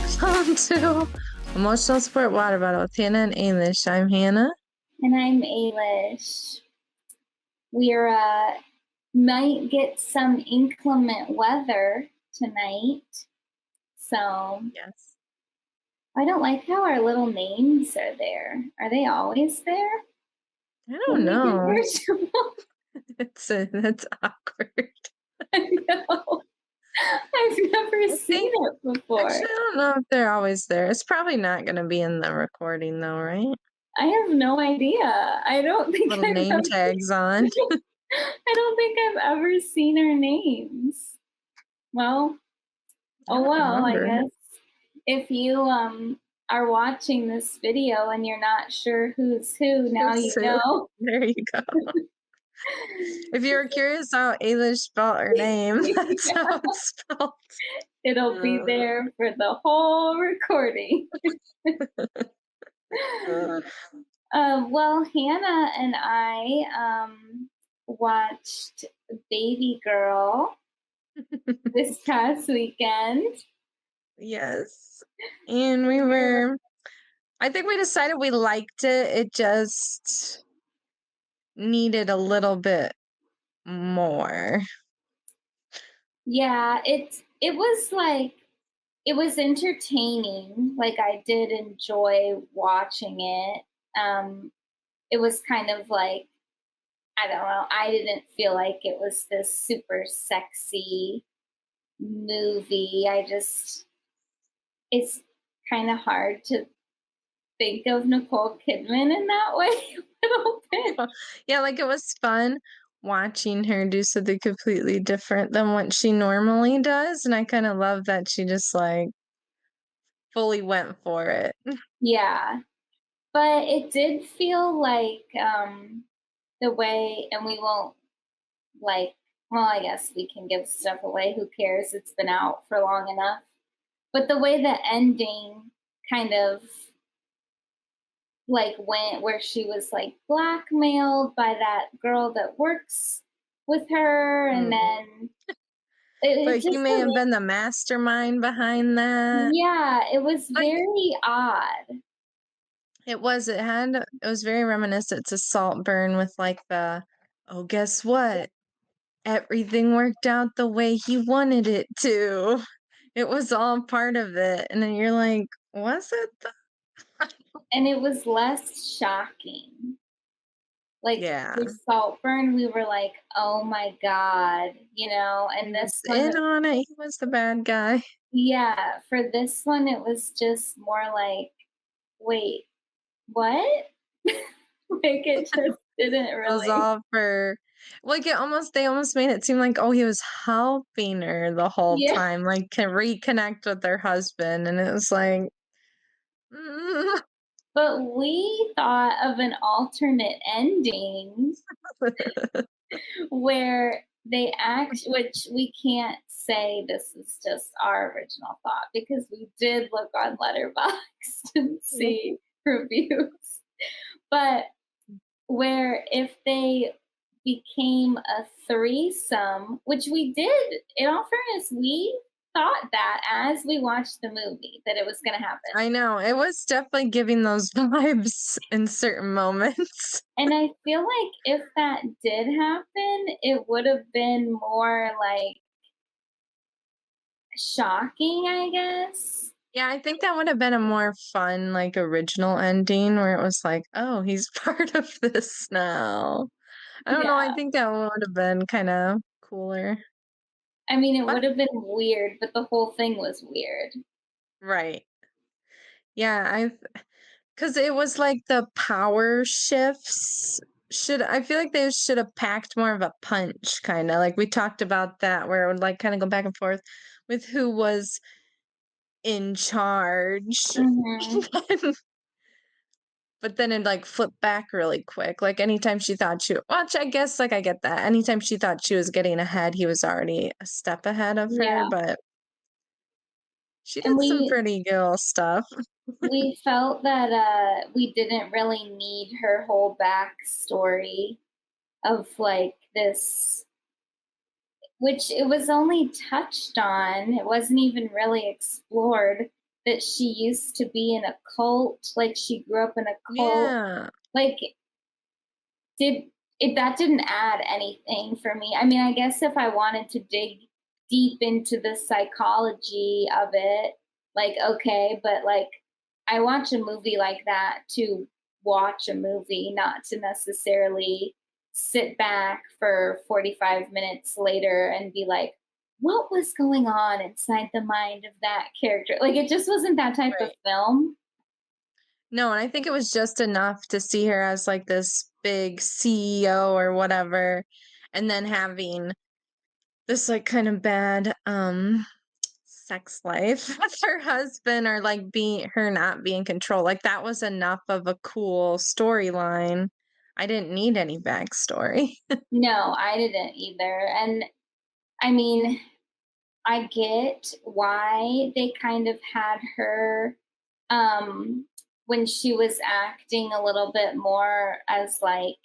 Welcome to Emotional Support Water Bottle with Hannah and Ailish. I'm Hannah. And I'm Ailish. We're might get some inclement weather tonight. So Yes. I don't like how our little names are there. Are they always there? I don't know. That's awkward. I know. I've never seen it before. Actually, I don't know if they're always there. It's probably not going to be in the recording, though, right? I have no idea. I don't think Little name tags on. I don't think I've ever seen our names. Well, I guess if you are watching this video and you're not sure who's who, now you know. There you go. If you were curious how Ailish spelled her name, that's how it's spelled. It'll be there for the whole recording. Well, Hannah and I watched Babygirl this past weekend. Yes. And I think we decided we liked it. It just needed a little bit more. Yeah, it was entertaining. Like, I did enjoy watching it. It was kind of like, I don't know, I didn't feel like it was this super sexy movie. It's kind of hard to think of Nicole Kidman in that way a little bit. Yeah, like it was fun watching her do something completely different than what she normally does. And I kind of love that she just like fully went for it. Yeah. But it did feel like the way, and we won't like, well, I guess we can give stuff away. Who cares? It's been out for long enough. But the way the ending kind of like went, where she was like blackmailed by that girl that works with her, and then But he may have been the mastermind behind that. Yeah, it was very odd. It was very reminiscent to Saltburn with like oh, guess what? Everything worked out the way he wanted it to. It was all part of it. And then you're like, was it? And it was less shocking. Like, Yeah. with Saltburn, we were like, oh my God, and this one. In on it, he was the bad guy. Yeah, for this one, it was just more like, wait, what? Like, it just didn't really. It was all for, like, they almost made it seem like, oh, he was helping her the whole time, like, to reconnect with her husband. And it was like, But we thought of an alternate ending where they which we can't say this is just our original thought, because we did look on Letterboxd and see reviews. But where if they became a threesome, which we did, in all fairness, we thought that as we watched the movie that it was going to happen. I know, it was definitely giving those vibes in certain moments. And I feel like if that did happen, it would have been more like shocking, I guess. Yeah, I think that would have been a more fun, like, original ending where it was like, oh, he's part of this now. I don't know, I think that would have been kind of cooler. I mean, it would have been weird, but the whole thing was weird. Right. Yeah, because it was like the power shifts I feel like they should have packed more of a punch, kind of like we talked about that, where it would like kind of go back and forth with who was in charge. But then it like flipped back really quick. Like anytime she thought I guess like I get that. Anytime she thought she was getting ahead, he was already a step ahead of her. But she did some pretty girl stuff. We felt that we didn't really need her whole backstory of like this, which it was only touched on. It wasn't even really explored. that she used to be in a cult, like, she grew up in a cult. Yeah. Like, did it that didn't add anything for me. I mean, I guess if I wanted to dig deep into the psychology of it, like, okay, but, like, I watch a movie like that to watch a movie, not to necessarily sit back for 45 minutes later and be like, "What was going on inside the mind of that character?" Like, it just wasn't that type of Right. film. No, and I think it was just enough to see her as like this big CEO or whatever, and then having this like kind of bad sex life with her husband or like being her not being control. Like that was enough of a cool storyline. I didn't need any backstory. No, I didn't either, and, I mean, I get why they kind of had her, um, when she was acting a little bit more as like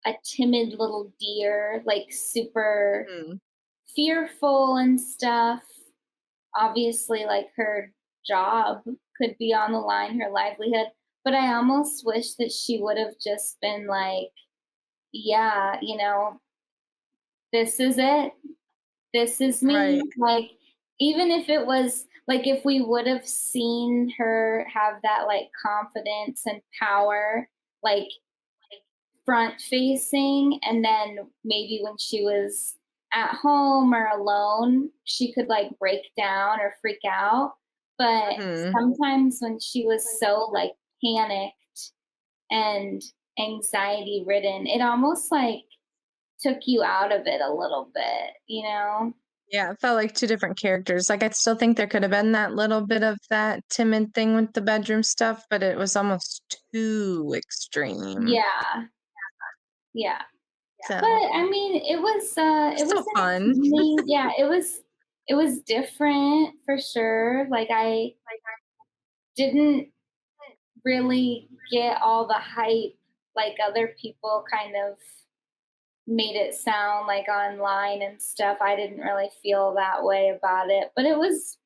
a timid little deer, like super Mhm. fearful and stuff. Obviously, like her job could be on the line, her livelihood. But I almost wish that she would have just been like, yeah, this is it. This is Right. me. Like, even if it was like if we would have seen her have that like confidence and power, like front facing, and then maybe when she was at home or alone, she could like break down or freak out. But Mhm. sometimes when she was so like panicked and anxiety ridden, it almost like took you out of it a little bit. Yeah, it felt like 2 different characters. Like, I still think there could have been that little bit of that timid thing with the bedroom stuff, but it was almost too extreme. Yeah, yeah. But So, I mean, it was still fun. entertaining. Yeah, it was different for sure. Like I didn't really get all the hype like other people kind of made it sound like online and stuff. I didn't really feel that way about it, but it was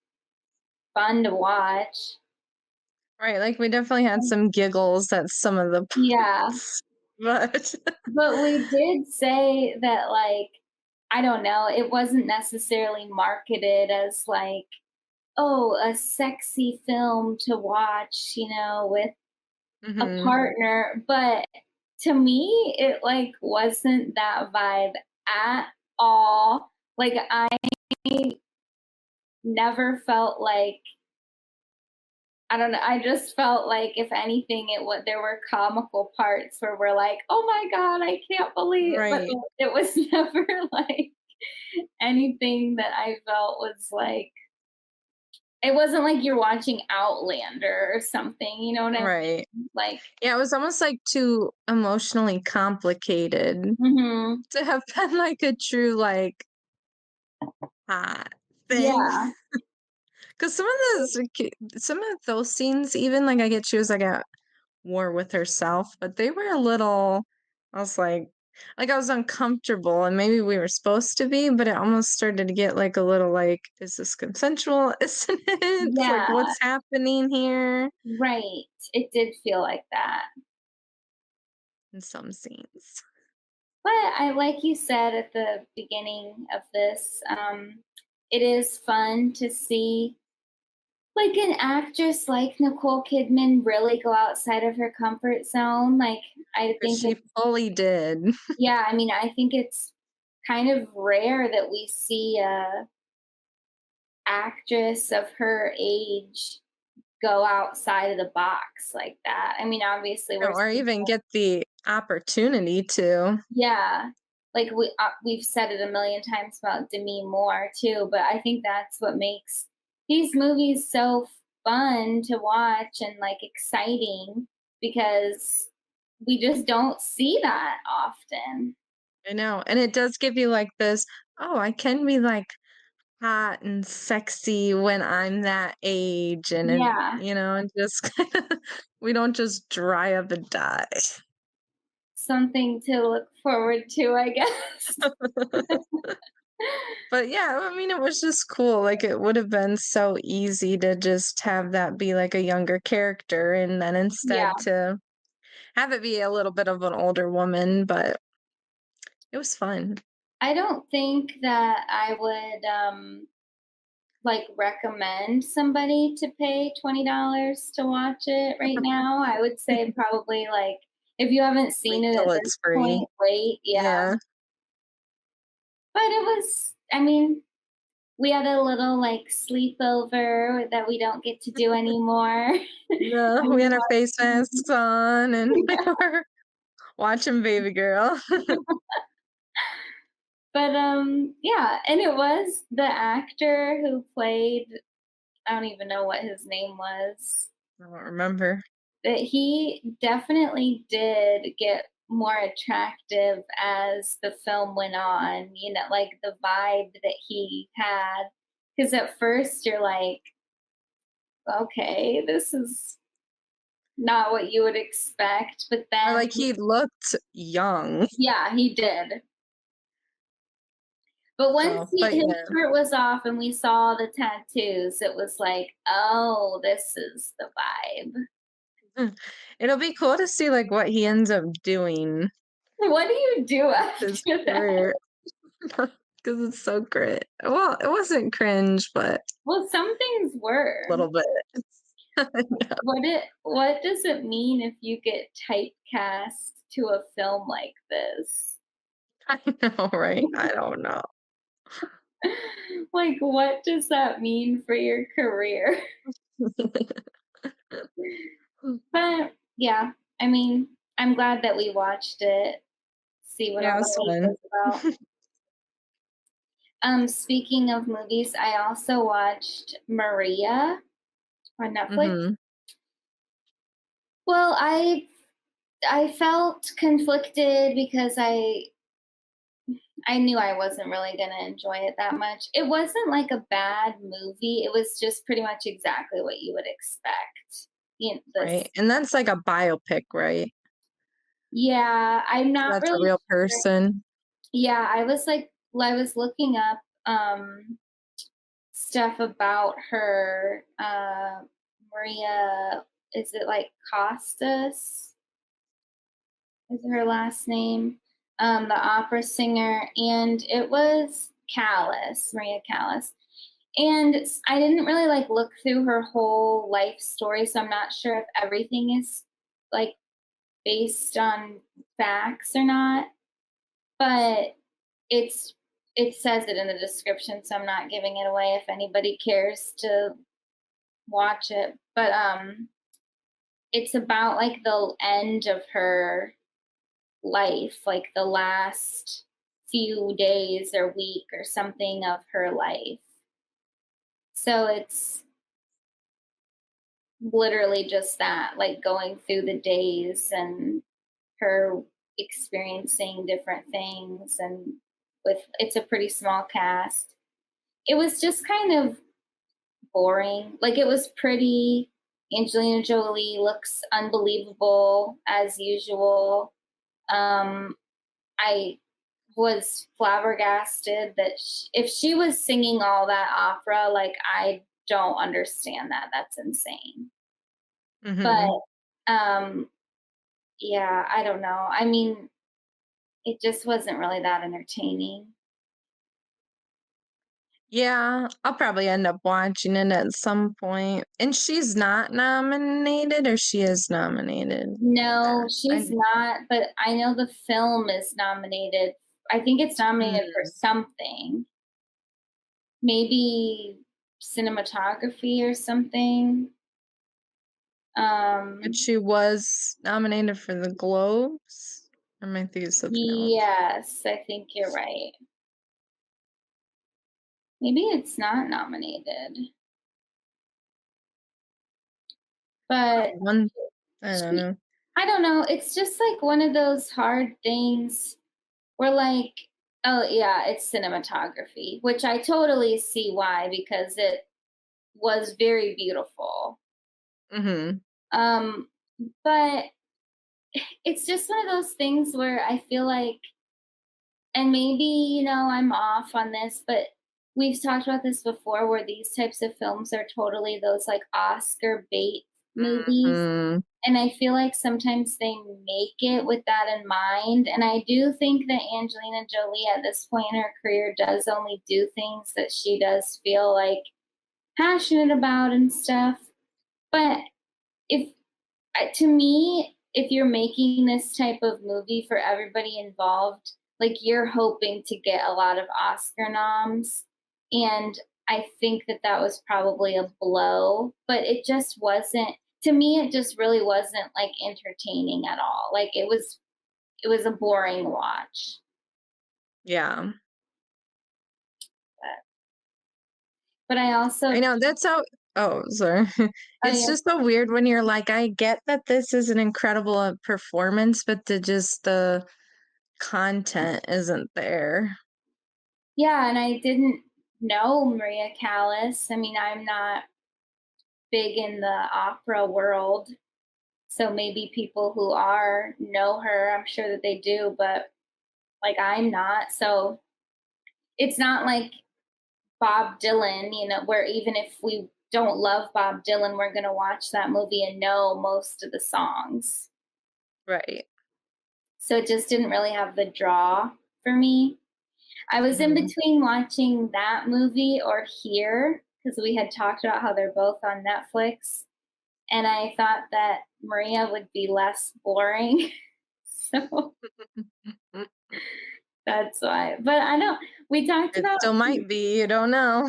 fun to watch. Right, like, we definitely had some giggles at some of the Yeah. parts, but But we did say that, like, I don't know, it wasn't necessarily marketed as like, oh, a sexy film to watch, with a Mhm. partner. But to me, it like wasn't that vibe at all. Like, I never felt like, I don't know. I just felt like, if anything, there were comical parts where we're like, "Oh my god, I can't believe," but Right, it was never like anything that I felt was like, it wasn't like you're watching Outlander or something, you know what I right. mean? Like, Yeah, it was almost, like, too emotionally complicated mhm. to have been, like, a true, like, hot thing. Yeah, 'Cause some of those scenes, even, like, I get she was, like, at war with herself, but they were a little I was I was uncomfortable, and maybe we were supposed to be, but it almost started to get, like, a little, like, "Is this consensual? Isn't it? Like, yeah, what's happening here?" right. It did feel like that. In some scenes. But I like you said at the beginning of this, it is fun to see like an actress like Nicole Kidman really go outside of her comfort zone. Like, I 'Cause think she fully did. yeah, I mean, I think it's kind of rare that we see a actress of her age go outside of the box like that. I mean, obviously we're Or seeing, even get the opportunity to. yeah, like we've said it a million times about Demi Moore too, but I think that's what makes these movies so fun to watch and like exciting, because we just don't see that often. I know, and it does give you, like, this, "Oh, I can be, like, hot and sexy when I'm that age," Yeah, and just kinda we don't just dry up and die. something to look forward to, I guess. But yeah, I mean, it was just cool. Like, it would have been so easy to just have that be like a younger character, and then Yeah. instead to have it be a little bit of an older woman, but it was fun. I don't think that I would like recommend somebody to pay $20 to watch it right now. I would say probably like if you haven't seen Wait it at till this it's free. point, wait, yeah. Yeah. But it was, I mean, we had a little like sleepover that we don't get to do anymore. No, And we we had our face masks on and we watched were watching Babygirl. But yeah, and it was the actor who played, I don't even know what his name was. I don't remember. That he definitely did get more attractive as the film went on, you know, like the vibe that he had. Because at first you're like, okay, this is not what you would expect. But Or then, like he looked young. yeah, he did. But once So, but his yeah. shirt was off and we saw the tattoos, it was like, oh, this is the vibe. Mm. It'll be cool to see like what he ends up doing What do you do with his after that? career. Because it's so great. Well, it wasn't cringe, but Well, some things a were. little bit. What does it mean if you get typecast to a film like this? I know, right? I don't know. Like, what does that mean for your career? But yeah, I mean, I'm glad that we watched it, see what Yeah, it all was the hate fun. was about. Speaking of movies, I also watched Maria on Netflix. Mhm. Well, I felt conflicted because I knew I wasn't really going to enjoy it that much. It wasn't like a bad movie. It was just pretty much exactly what you would expect. You know, Right, this, and that's like a biopic, right? yeah, I'm So not that's a really real sure. person. Yeah, I was looking up stuff about her. Maria, is it like Costas? Is her last name? The opera singer, and it was Callis, Maria Callis. And I didn't really like look through her whole life story, so I'm not sure if everything is like based on facts or not. But it's it says it in the description, so I'm not giving it away if anybody cares to watch it. But it's about like the end of her life, like the last few days or week or something of her life. So it's literally just that, like going through the days and her experiencing different things, and with it's a pretty small cast. It was just kind of boring. Like it was pretty. Angelina Jolie looks unbelievable as usual. Um, I was flabbergasted that if she was singing all that opera, like I don't understand that. That's insane. But Mhm. um, yeah, I don't know. I mean, it just wasn't really that entertaining. Yeah, I'll probably end up watching it at some point. And she's not nominated, or she is nominated for No, that? she's not, but I know the film is nominated. I think it's nominated for Mm, something. Maybe cinematography or something. but Um, she was nominated for the Globes? Or am I thinking of something else? yes, I think you're right. Maybe it's not nominated, but One I don't she know. I don't know, it's just like one of those hard things where like, oh yeah, it's cinematography, which I totally see why because it was very beautiful. Mhm. Um, but it's just one of those things where I feel like, and maybe, you know, I'm off on this, but we've talked about this before where these types of films are totally those like Oscar bait movies. Mhm. And I feel like sometimes they make it with that in mind. And I do think that Angelina Jolie at this point in her career does only do things that she does feel like passionate about and stuff. But if to me, if you're making this type of movie for everybody involved, like you're hoping to get a lot of Oscar noms. And I think that that was probably a blow, but it just wasn't, to me, it just really wasn't like entertaining at all. Like it was a boring watch. Yeah. But, but I I also, know, that's how oh, sorry. oh It's yeah, just so weird when you're like, I get that this is an incredible, performance, but the content isn't there. yeah, and I didn't know Maria Callas. I mean, I'm not big in the opera world. So maybe people who are know her. I'm sure that they do, but like I'm not. So it's not like Bob Dylan, where even if we don't love Bob Dylan, we're going to watch that movie and know most of the songs. Right. So it just didn't really have the draw for me. I was in Mhm. between watching that movie or Here because we had talked about how they're both on Netflix. And I thought that Maria would be less boring. So that's why. But I know we talked It about, still might be, you don't know.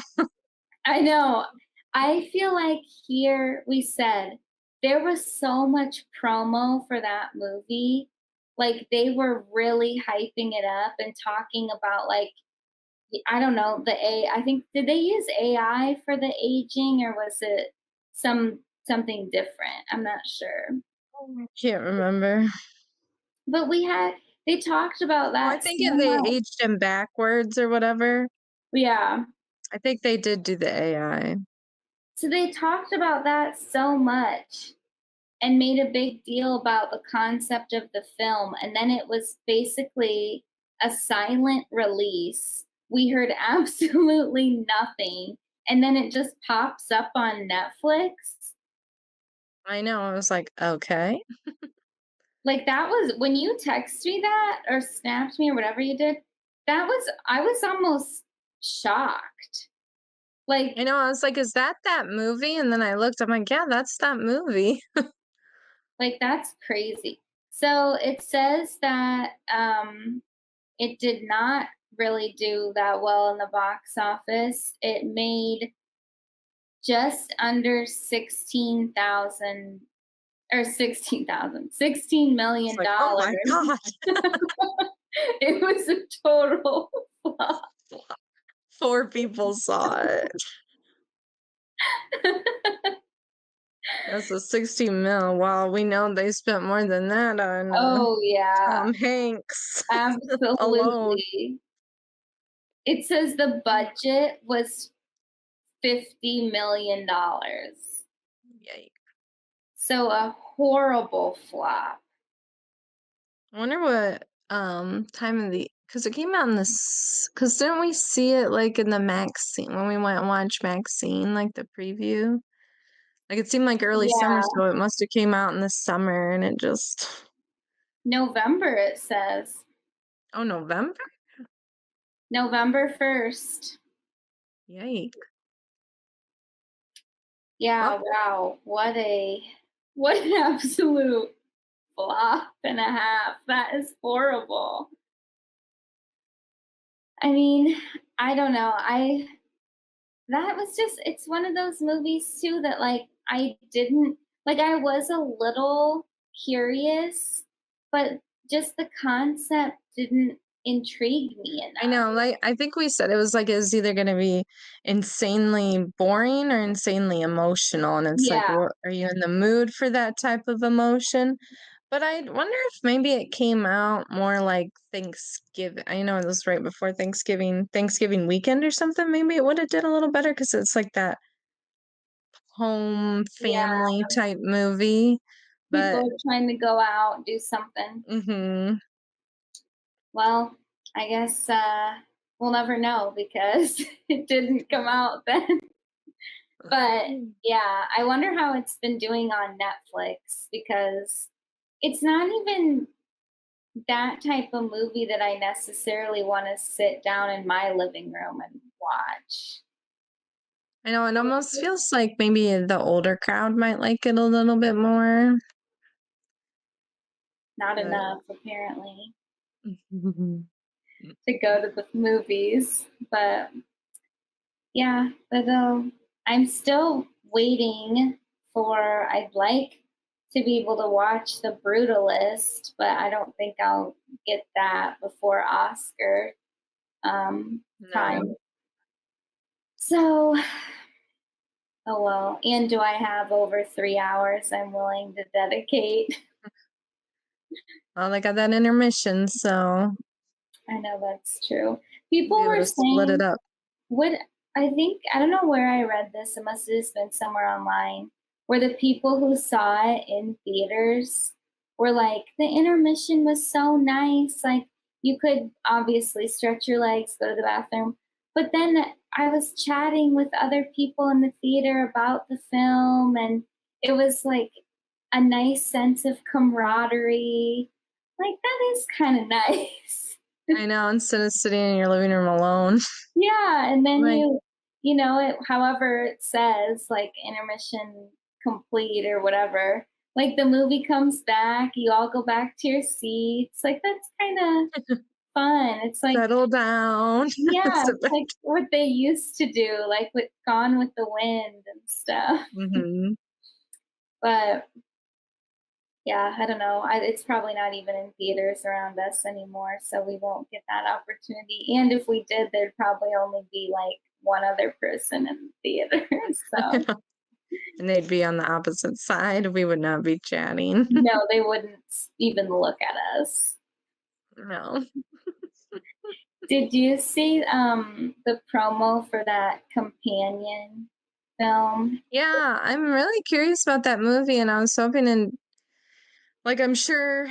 I know. I feel like here we said there was so much promo for that movie. Like they were really hyping it up and talking about like I don't know, I think did they use AI for the aging or was it something different? I'm not sure. I can't remember. But they talked about Oh, I that think so they much. aged him backwards or whatever. Yeah. I think they did do the AI. So they talked about that so much and made a big deal about the concept of the film. And then it was basically a silent release. We heard absolutely nothing. And then it just pops up on Netflix. I know, I was like, "Okay." Like that was when you text me that or snapped me or whatever you did, I was almost shocked. I Like know, I was like, "Is that that movie?" And then I looked, I'm like, "Yeah, that's that movie." Like, that's crazy. So it says that it did not really do that well in the box office. It made just under 16,000 or 16,000, $16 It's million like, "Oh my dollars. god." It was a total flop. 4 people saw it. That's a 60 mil. Wow, we know they spent more than that on, Oh, yeah, Tom Hanks alone. absolutely. It says the budget was $50 million. Yikes. So a horrible flop. I wonder what, time of the because it came out in this. Because didn't we see it, like, in the Maxine when we went and watched Maxine, like, the preview? Like, it seemed like early summer, Yeah, so it must've came out in the summer, and it just November it says. oh, November? November 1st. Yikes. Yeah, Well, wow. What an absolute flop and a half. That is horrible. I mean, I don't know. I That was just it's one of those movies too that like I didn't like I was a little curious, but just the concept didn't intrigue me I enough. know, like, I think we said it was like it was either gonna be insanely boring or insanely emotional, and it's like, Yeah, what are you in the mood for that type of emotion? But I wonder if maybe it came out more like Thanksgiving. I know it was right before Thanksgiving weekend or something. Maybe it woulda did a little better because it's like that home yeah. family type movie, People but are trying to go out, do something. mhm. Well, I guess we'll never know because it didn't come out then. But Mm. yeah, I wonder how it's been doing on Netflix because it's not even that type of movie that I necessarily want to sit down in my living room and watch. I know it almost feels like maybe the older crowd might like it a little bit more, Not but enough, apparently, to go to the movies. But yeah, but I'm still waiting for. I'd like to be able to watch The Brutalist, but I don't think I'll get that before Oscar time. no. So, oh well. And do I have over 3 hours I'm willing to dedicate? Well, they got that intermission, so I know that's true. People be able were to split it saying up. what I think I don't know where I read this, it must have just been somewhere online, where the people who saw it in theaters were like, "The intermission was so nice, like, you could obviously stretch your legs, go to the bathroom." But then I was chatting with other people in the theater about the film, and it was like a nice sense of camaraderie. Like, that is kinda nice. I know, instead of sitting in your living room alone. Yeah, and then Like, you know, it however it says, like, intermission complete or whatever, like, the movie comes back, you all go back to your seats, like, that's kinda fun. It's like settle down. yeah, Sit it's back. like what they used to do, like, with Gone with the Wind and stuff. Mhm. But, yeah, I don't know, it's probably not even in theaters around us anymore, so we won't get that opportunity, and if we did, there'd probably only be, like, one other person in the theater, so And they'd be on the opposite side, we would not be chatting. no, they wouldn't even look at us. No. Did you see, the promo for that companion film? Yeah, I'm really curious about that movie, and I was hoping and like, I'm sure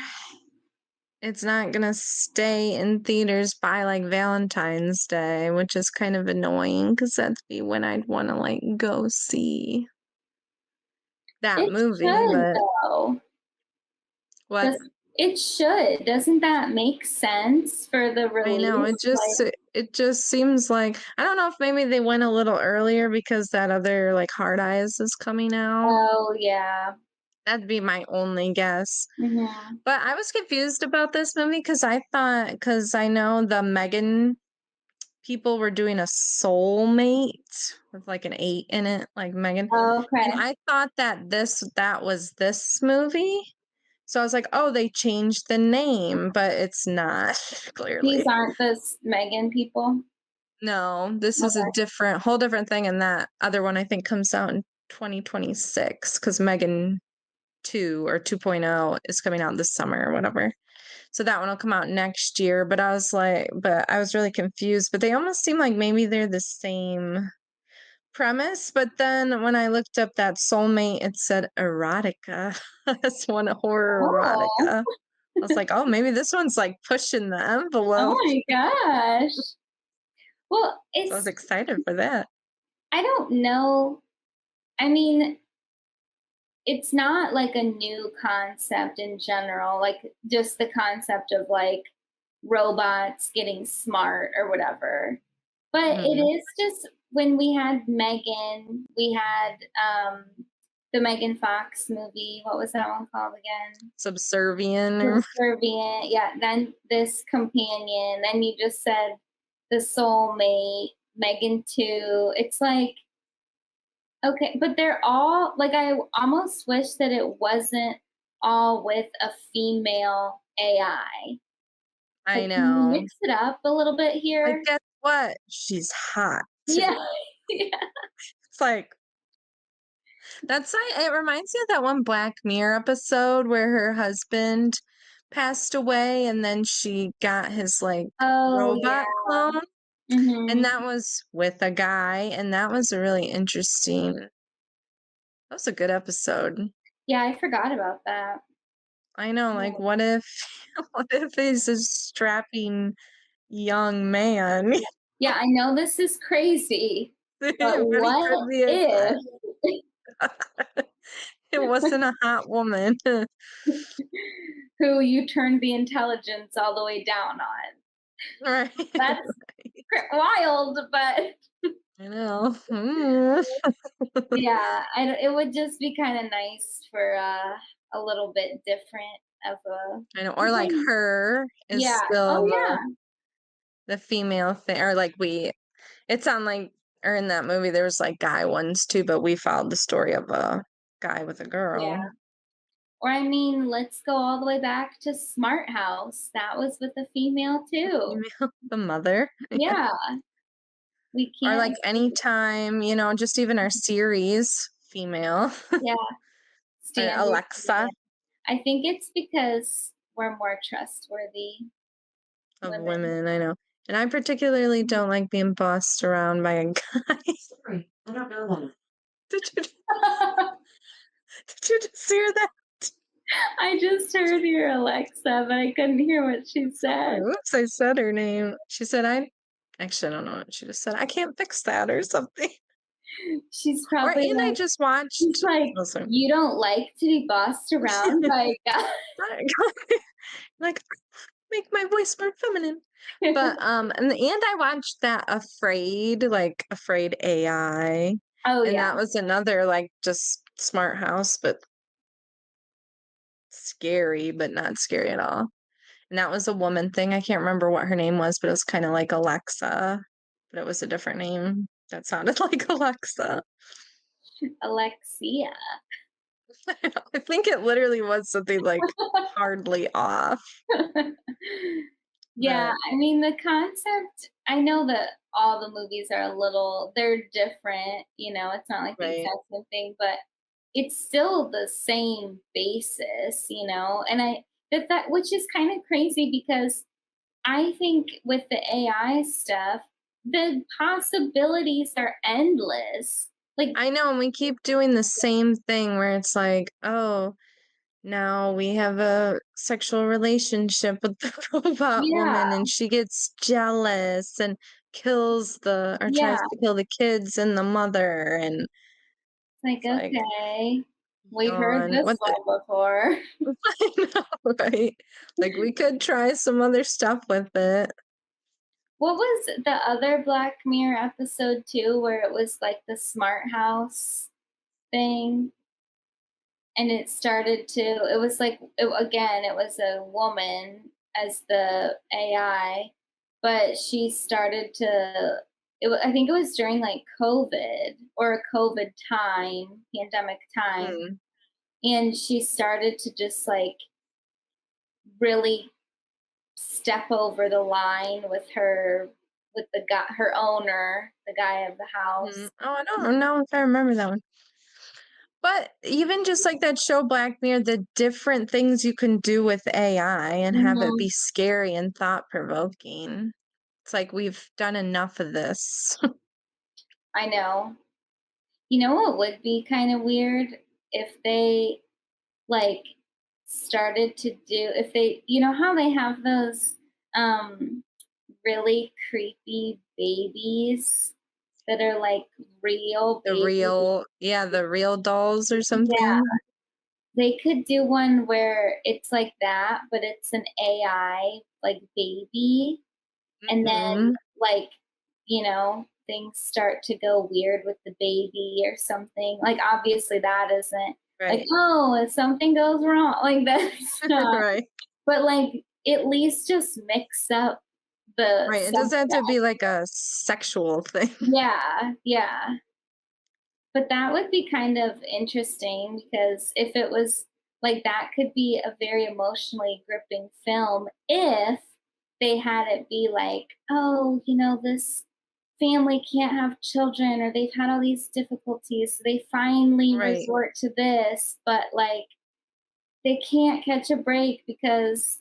it's not gonna stay in theaters by, like, Valentine's Day, which is kind of annoying because 'cause that'd be when I'd wanna, like, go see that It movie, should, but though. what? Does it should. Doesn't that make sense for the I know, release? it Like just it just seems like I don't know if maybe they went a little earlier because that other, like, Hard Eyes is coming out. oh, yeah. That'd be my only guess. Mhm. But I was confused about this movie because I know the Megan people were doing a soulmate with, like, an 8 in it, like Megan, and Okay. I thought that was this movie. So I was like, "Oh, they changed the name," but it's not, These clearly. aren't the Megan people? No, this is a Okay. different whole different thing, and that other one I think comes out in 2026 because Megan 2 or 2.0 is coming out this summer or whatever. So that one will come out next year, but I was really confused, but they almost seem like maybe they're the same premise, but then when I looked up that soulmate, it said erotica. That's one horror Oh. erotica. I was like, "Oh, maybe this one's, like, pushing the Oh envelope." my gosh. Well, So I was it's excited for that. I don't know. I mean, it's not like a new concept in general, like just the concept of like robots getting smart or whatever. But it Mhm. is just when we had Megan, we had the Megan Fox movie. What was that one called again? Subservient or Subservient. Yeah. Then this companion. Then you just said the soulmate, Megan 2. It's like okay, but they're all like I almost wish that it wasn't all with a female AI. I Like, can you know. mix it up a little bit Like, here? guess what? She's hot too. Yeah. Yeah. It's like it reminds me of that one Black Mirror episode where her husband passed away and then she got his, like, Oh, robot yeah. clone, and Mhm. that was with a guy, and that was a really interesting that was a good episode. Yeah, I forgot about that. I know, like, Yeah. what if what if he's a strapping young man. Yeah, I know this is crazy, but But he what could be a guy. if It wasn't a hot woman. who you turned the intelligence all the way down on? Right. That's wild, but I know. Mm. yeah, it would just be kinda nice for, a little bit different of a I know, or like Her is yeah. Oh, still yeah. the female thing, or like it's on like, or in that movie there was like guy ones too, but we followed the story of a guy with a Yeah. girl. Or I mean, let's go all the way back to Smart House. That was with a female too. Female, the mother. Yeah. Yeah, we Or like can't Anytime, just even our series, female. yeah, Or standard Alexa female. I think it's because we're more trustworthy of women. women, I know. And I particularly don't like being bossed around by a guy. Right. I don't know that. Did you did you just hear that? I just heard your Alexa, but I couldn't hear what she Sorry, said. whoops, I said her name. She said I actually I don't know what she just said. I can't fix that or something. She's Or probably and I like just she's watched like, listen. "You don't like to be bossed around by a guy?" Like make my voice more feminine. But and I watched that Afraid AI. Oh, And yeah. that was another like just smart house, but scary, but not scary at all. And that was a woman thing. I can't remember what her name was, but it was kind of like Alexa, but it was a different name that sounded like Alexa. Alexia. I think it literally was something like hardly off, Yeah, but I mean, the concept I know that all the movies are they're different, it's not like the right. exact same thing, but it's still the same basis, and that which is kind of crazy because I think with the AI stuff, the possibilities are endless. Like, I know, and we keep doing the same thing where it's like, oh, now we have a sexual relationship with the robot yeah, woman and she gets jealous and kills the or yeah. tries to kill the kids and the mother and Like, it's like okay, we've heard yawn. this one before. I know, right? Like we could try some other stuff with it. What was the other Black Mirror episode too, where it was like the smart house thing? And it started to, it was like, again, it was a woman as the AI, but she started to, I think it was during like COVID or a COVID time, pandemic time. Mhm. And she started to just like really step over the line with with the guy, her owner, the guy of the house. Mhm. Oh, I don't know if I remember that one. But even just like that show Black Mirror, the different things you can do with AI and have it Mhm. be scary and thought provoking. It's like we've done enough of this. I know. You know what would be kind of weird if they like started to do if they how they have those um really creepy babies that are like real babies. The real dolls or Yeah, something. they could do one where it's like that, but it's an AI like baby. And then, Mhm. like, things start to go weird with the baby or something. Like, obviously, that isn't like, Right. oh, if something goes wrong, like, that's not. Right. But, like, at least just mix up the Right. It doesn't have to subject. be like a sexual thing. Yeah, yeah. But that would be kind of interesting because if it was like that could be a very emotionally gripping film if they had it be like, oh, this family can't have children or they've had all these difficulties. So they finally Right. resort to this, but like they can't catch a break because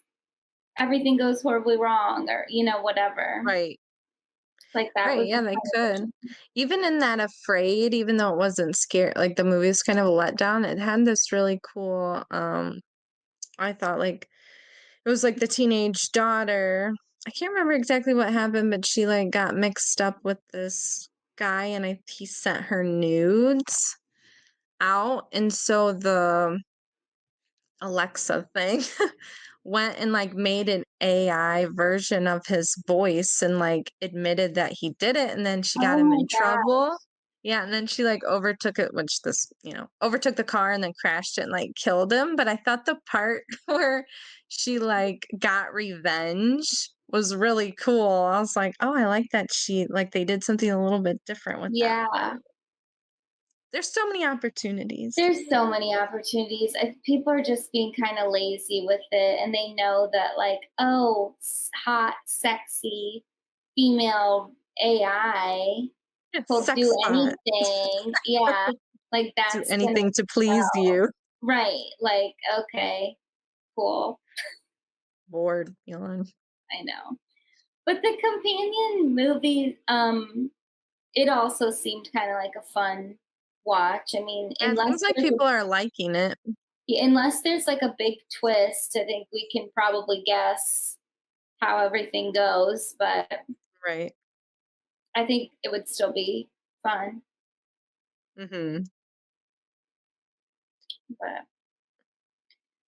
everything goes horribly wrong or, whatever. Right. Like that Right. would Yeah, be they kind of could. interesting. Even in that Afraid, even though it wasn't scary, like the movie was kind of a letdown, it had this really cool I thought like it was like the teenage daughter. I can't remember exactly what happened, but she, like, got mixed up with this guy, and he sent her nudes out, and so the Alexa thing went and, like, made an AI version of his voice and, like, admitted that he did it, and then she got Oh him my in god. trouble. Yeah, and then she, like, overtook it, which this, overtook the car and then crashed it and, like, killed him, but I thought the part where she, like, got revenge was really cool. I was like, "Oh, I like that they did something a little bit different with that part." Yeah. There's so many opportunities. There's so many opportunities. People are just being kind of lazy with it, and they know that, like, oh, hot, sexy female AI It's will do sex bot. anything. Yeah, like Do that's gonna anything to please sell. you. Right. Like, okay, cool. Bored, yawn. I know. But the companion movie, it also seemed kind of like a fun watch. I mean, Yeah, it seems like people are liking it. unless there's like a big twist, I think we can probably guess how everything goes, but Right. I think it would still be fun. Mhm. But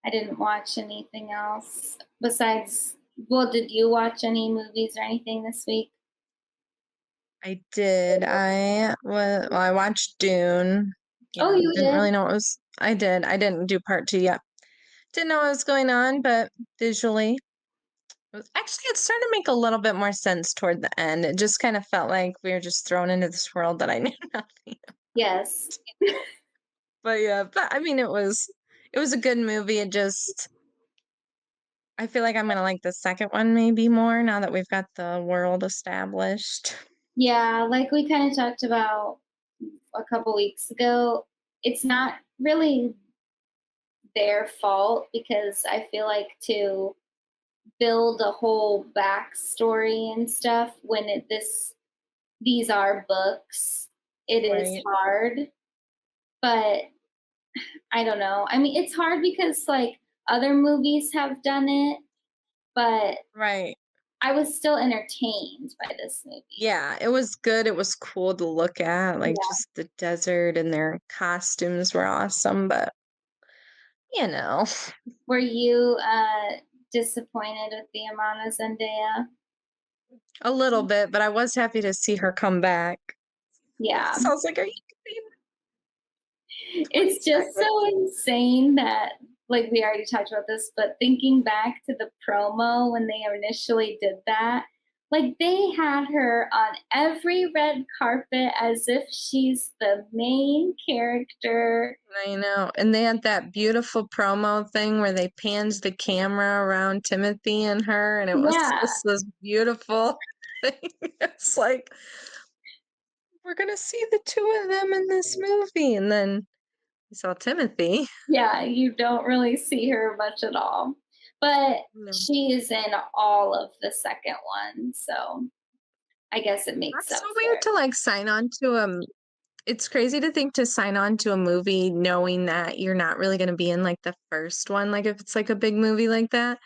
I didn't watch anything else besides, well, did you watch any movies or anything this week? I did. I watched Dune. Oh, Yeah, you didn't did? really know what was I did. I didn't do part 2 yet. Didn't know what was going on, but visually actually, it started to make a little bit more sense toward the end. It just kind of felt like we were just thrown into this world that I knew nothing. Yes. But yeah, but I mean, it was a good movie. I feel like I'm gonna like the second one maybe more now that we've got the world established. Yeah, like we kind of talked about a couple weeks ago, it's not really their fault because I feel like to build a whole backstory and stuff when these are books, it is Right, hard. But I don't know. I mean, it's hard because like other movies have done it, but right. I was still entertained by this movie. Yeah, it was good. It was cool to look at, like Yeah. just the desert and their costumes were awesome, but you know, Were you disappointed with the amount of Zendaya? a little bit, but I was happy to see her come back. Yeah. So I was like, "Are you kidding me? It's just 27?" so insane that, like, we already talked about this, but thinking back to the promo when they initially did that, like, they had her on every red carpet as if she's the main character. I know. And they had that beautiful promo thing where they panned the camera around Timothy and her, and it was Yeah, just this beautiful thing. It's like, we're gonna see the two of them in this movie. And then we saw Timothy. yeah, you don't really see her much at all. But No. she is in all of the second one, so I guess it makes That's up so for weird it. to like sign on to it's crazy to think to sign on to a movie knowing that you're not really gonna be in like the first one, like if it's like a big movie like that.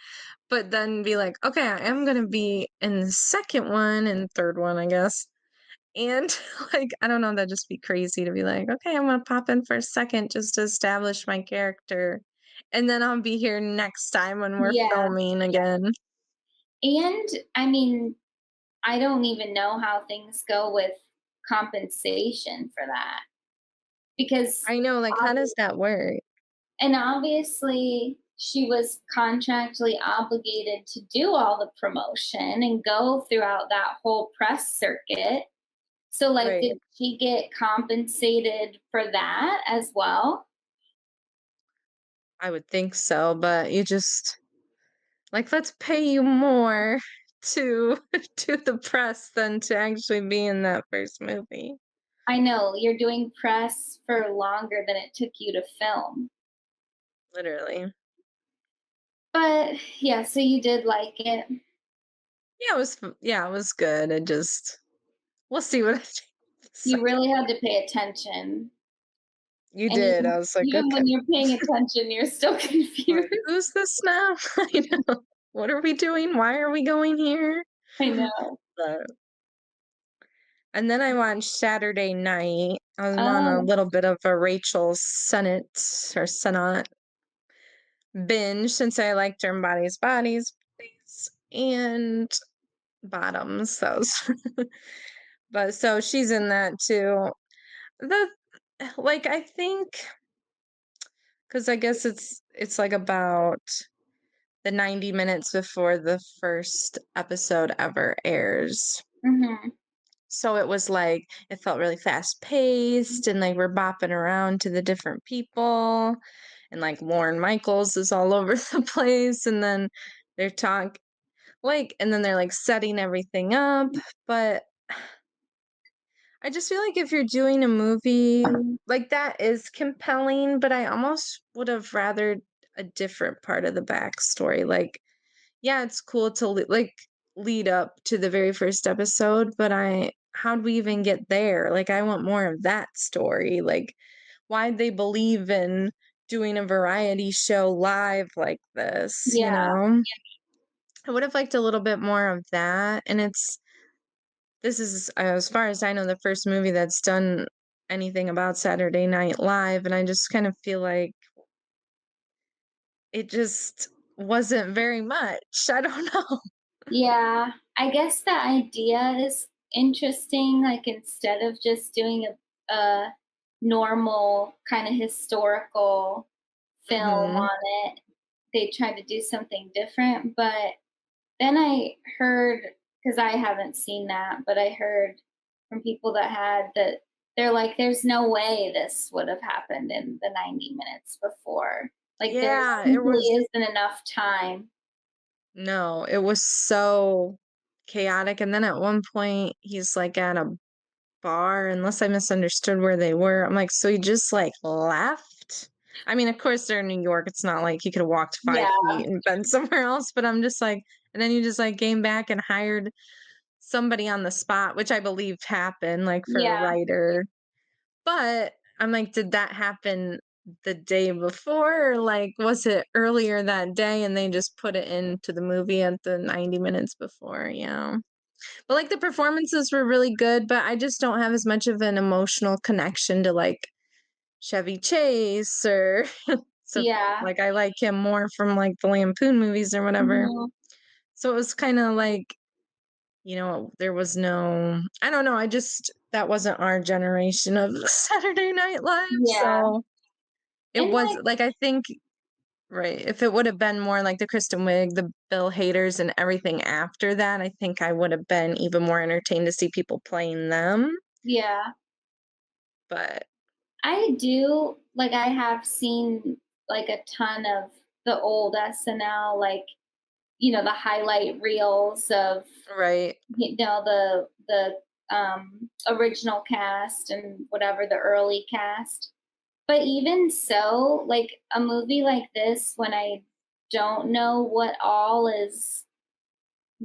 But then be like, "Okay, I am gonna be in the second one and third one, I guess." And, like, I don't know, that'd just be crazy to be like, "Okay, I'm gonna pop in for a second just to establish my character, and then I'll be here next time when we're Yeah, filming again." and I mean, I don't even know how things go with compensation for that because I know, like, how does that work? and obviously she was contractually obligated to do all the promotion and go throughout that whole press circuit. So like Right. did she get compensated for that as well? I would think so, but you just like, let's pay you more to to the press than to actually be in that first movie. I know you're doing press for longer than it took you to film. Literally. But yeah, so you did like it. Yeah, it was good. It just we'll see what I think of the You second really one. had to pay attention. You And did. I was like, even "Okay." when you're paying attention, you're still I'm like, confused. "Who's this now?" I know. What are we doing? Why are we going here? I know. But and then I watched Saturday Night. I was on a Oh, little bit of a Rachel Sennott binge since I liked her in Bodies, and Bottoms. Those, but so she's in that too. The like I think because I guess it's like about the 90 minutes before the first episode ever airs. mhm. So it was like it felt really fast paced and like we're bopping around to the different people and like Lauren Michaels is all over the place and then they're talk like and then they're like setting everything up. But I just feel like if you're doing a movie like that is compelling, but I almost would have rathered a different part of the backstory. Like yeah, it's cool to lead up to the very first episode, but how'd we even get there? Like, I want more of that story. Like, why'd they believe in doing a variety show live like this? You Yeah, know, I would have liked a little bit more of that. And this is, as far as I know, the first movie that's done anything about Saturday Night Live. And I just kind of feel like it just wasn't very much. I don't know. yeah. I guess the idea is interesting, like, instead of just doing a normal kinda historical film hmm on it, they tried to do something different, but then I heard, because I haven't seen that, but I heard from people that had that they're like, "There's no way this would have happened in the 90 minutes before." Like, there Yeah, it simply was isn't enough time. no, it was so chaotic, and then at one point, he's, like, at a bar, unless I misunderstood where they were. I'm like, "So you just, like, left?" I mean, of course, they're in New York, it's not like he could've walked 5 Yeah, feet and been somewhere else, but I'm just like and then you just, like, came back and hired somebody on the spot, which I believed happened, like, for a yeah, writer. But I'm like, did that happen the day before? Or like, was it earlier that day and they just put it into the movie at the 90 minutes before? Yeah. But like the performances were really good, but I just don't have as much of an emotional connection to like Chevy Chase or so yeah. like I like him more from like the Lampoon movies or whatever. Mhm. So it was kind of like there was no I don't know, I just that wasn't our generation of Saturday Night Live, Yeah, so it and, was like, like, I think right, if it would've been more like the Kristen Wiig, the Bill Haders, and everything after that, I think I would have been even more entertained to see people playing them, yeah. but I do like, I have seen, like, a ton of the old SNL, like, the highlight reels of, right, the original cast and whatever, the early cast. But even so, like, a movie like this, when I don't know what all is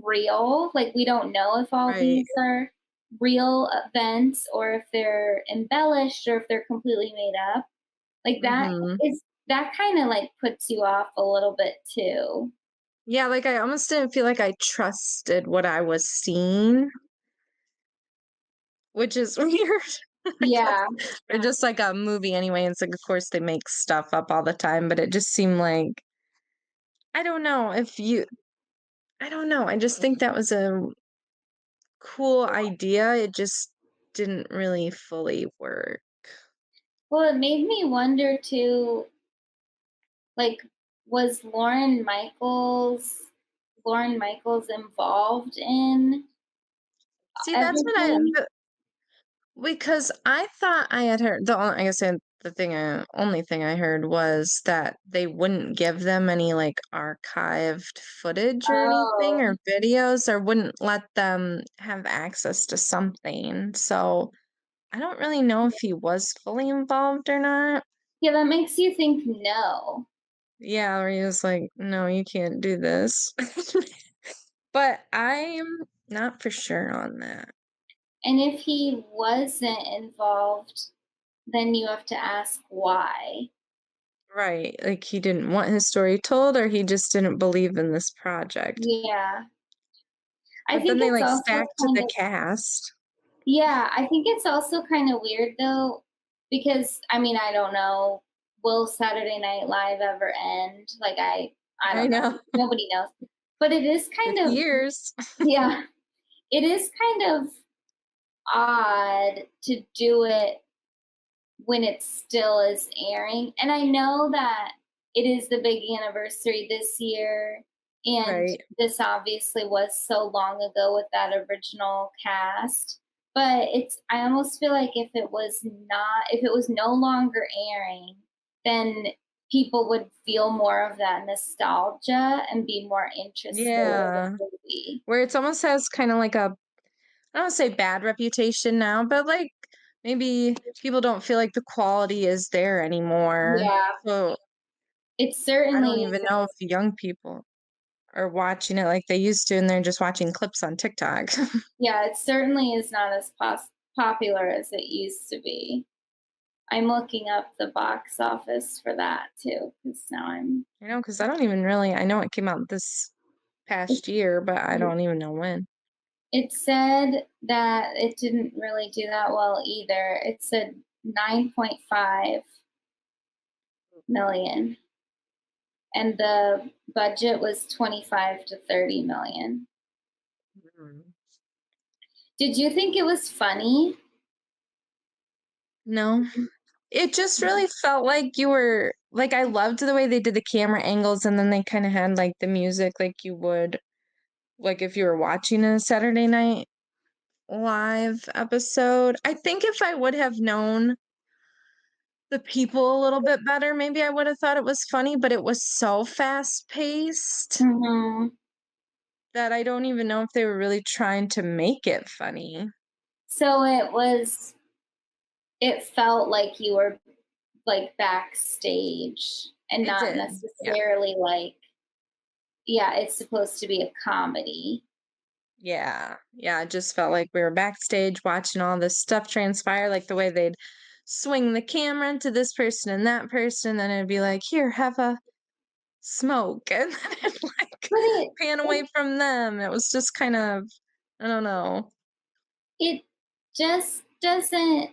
real, like, we don't know if all right, these are real events or if they're embellished or if they're completely made up. Like, mhm. that kinda, like, puts you off a little bit too. Yeah, like, I almost didn't feel like I trusted what I was seeing, which is weird, I guess. Yeah, Or just like a movie anyway, it's like, of course, they make stuff up all the time, but it just seemed like I don't know if you I don't know, I just think that was a cool idea, it just didn't really fully work. well, it made me wonder too, like, was Lauren Michaels involved in See, that's what everything? because I thought I had heard I guess only thing I heard was that they wouldn't give them any, like, archived footage or anything Oh, or videos or wouldn't let them have access to something, so I don't really know if he was fully involved or not. yeah, that makes you think no. Yeah, or he was like, "No, you can't do this." But I'm not for sure on that. And if he wasn't involved, then you have to ask why. Right, like, he didn't want his story told or he just didn't believe in this project. Yeah. I But then think they, it's like, also stacked kind the of cast. yeah, I think it's also kind of weird though, because I mean, I don't know, will Saturday Night Live ever end? Like I I don't know. know. Nobody knows. But it is 50 kind of years. yeah, it is kind of odd to do it when it still is airing. And I know that it is the big anniversary this year. And Right. this obviously was so long ago with that original cast. But I almost feel like if it was no longer airing, then people would feel more of that nostalgia and be more interested in the Yeah. movie. Where it's almost has kinda like a I don't wanna say bad reputation now, but, like, maybe people don't feel like the quality is there anymore. Yeah, So, it I don't certainly even know if the young people are watching it like they used to, and they're just watching clips on TikTok. yeah, it certainly is not as popular as it used to be. I'm looking up the box office for that too, because now I'm. You know, because I don't even really I know it came out this past year, but I don't even know when. It said that it didn't really do that well either. It said 9.5 million, and the budget was 25 to 30 million. Mhm. Did you think it was funny? No. It just really felt like you were like, I loved the way they did the camera angles, and then they kinda had, like, the music like you would like, if you were watching a Saturday Night Live episode. I think if I would have known the people a little bit better, maybe I would have thought it was funny, but it was so fast-paced Mhm. that I don't even know if they were really trying to make it funny. So it felt like you were like backstage and It not did, yeah. necessarily like yeah, it's supposed to be a comedy. Yeah, yeah, it just felt like we were backstage watching all this stuff transpire, like the way they'd swing the camera to this person and that person, then it'd be like, "Here, have a smoke," and then it'd, like, But pan away from them. It was just kind of I don't know. it just doesn't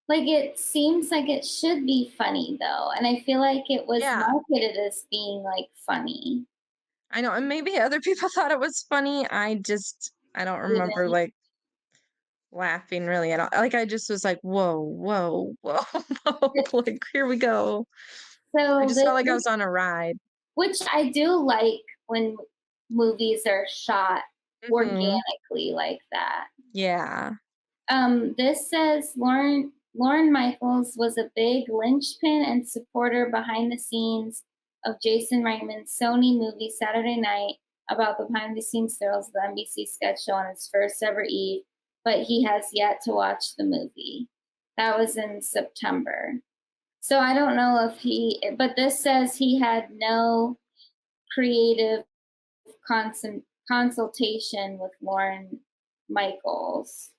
like it seems like it should be funny though, and I feel like it was Yeah, marketed as being like funny. I know, and maybe other people thought it was funny, I don't remember, Even like, laughing really at all. Like, I just was like, "Whoa, whoa, whoa, whoa," like, "Here we go." I so just felt like I this was on a ride. which I do like when movies are shot Mhm. organically like that. Yeah. This says Lauren Michaels was a big linchpin and supporter behind the scenes of Jason Reitman's Sony movie Saturday Night about the behind the scenes thrills of the NBC sketch show on its first ever eve, but he has yet to watch the movie. That was in September. So I don't know if but this says he had no creative consultation with Lauren Michaels.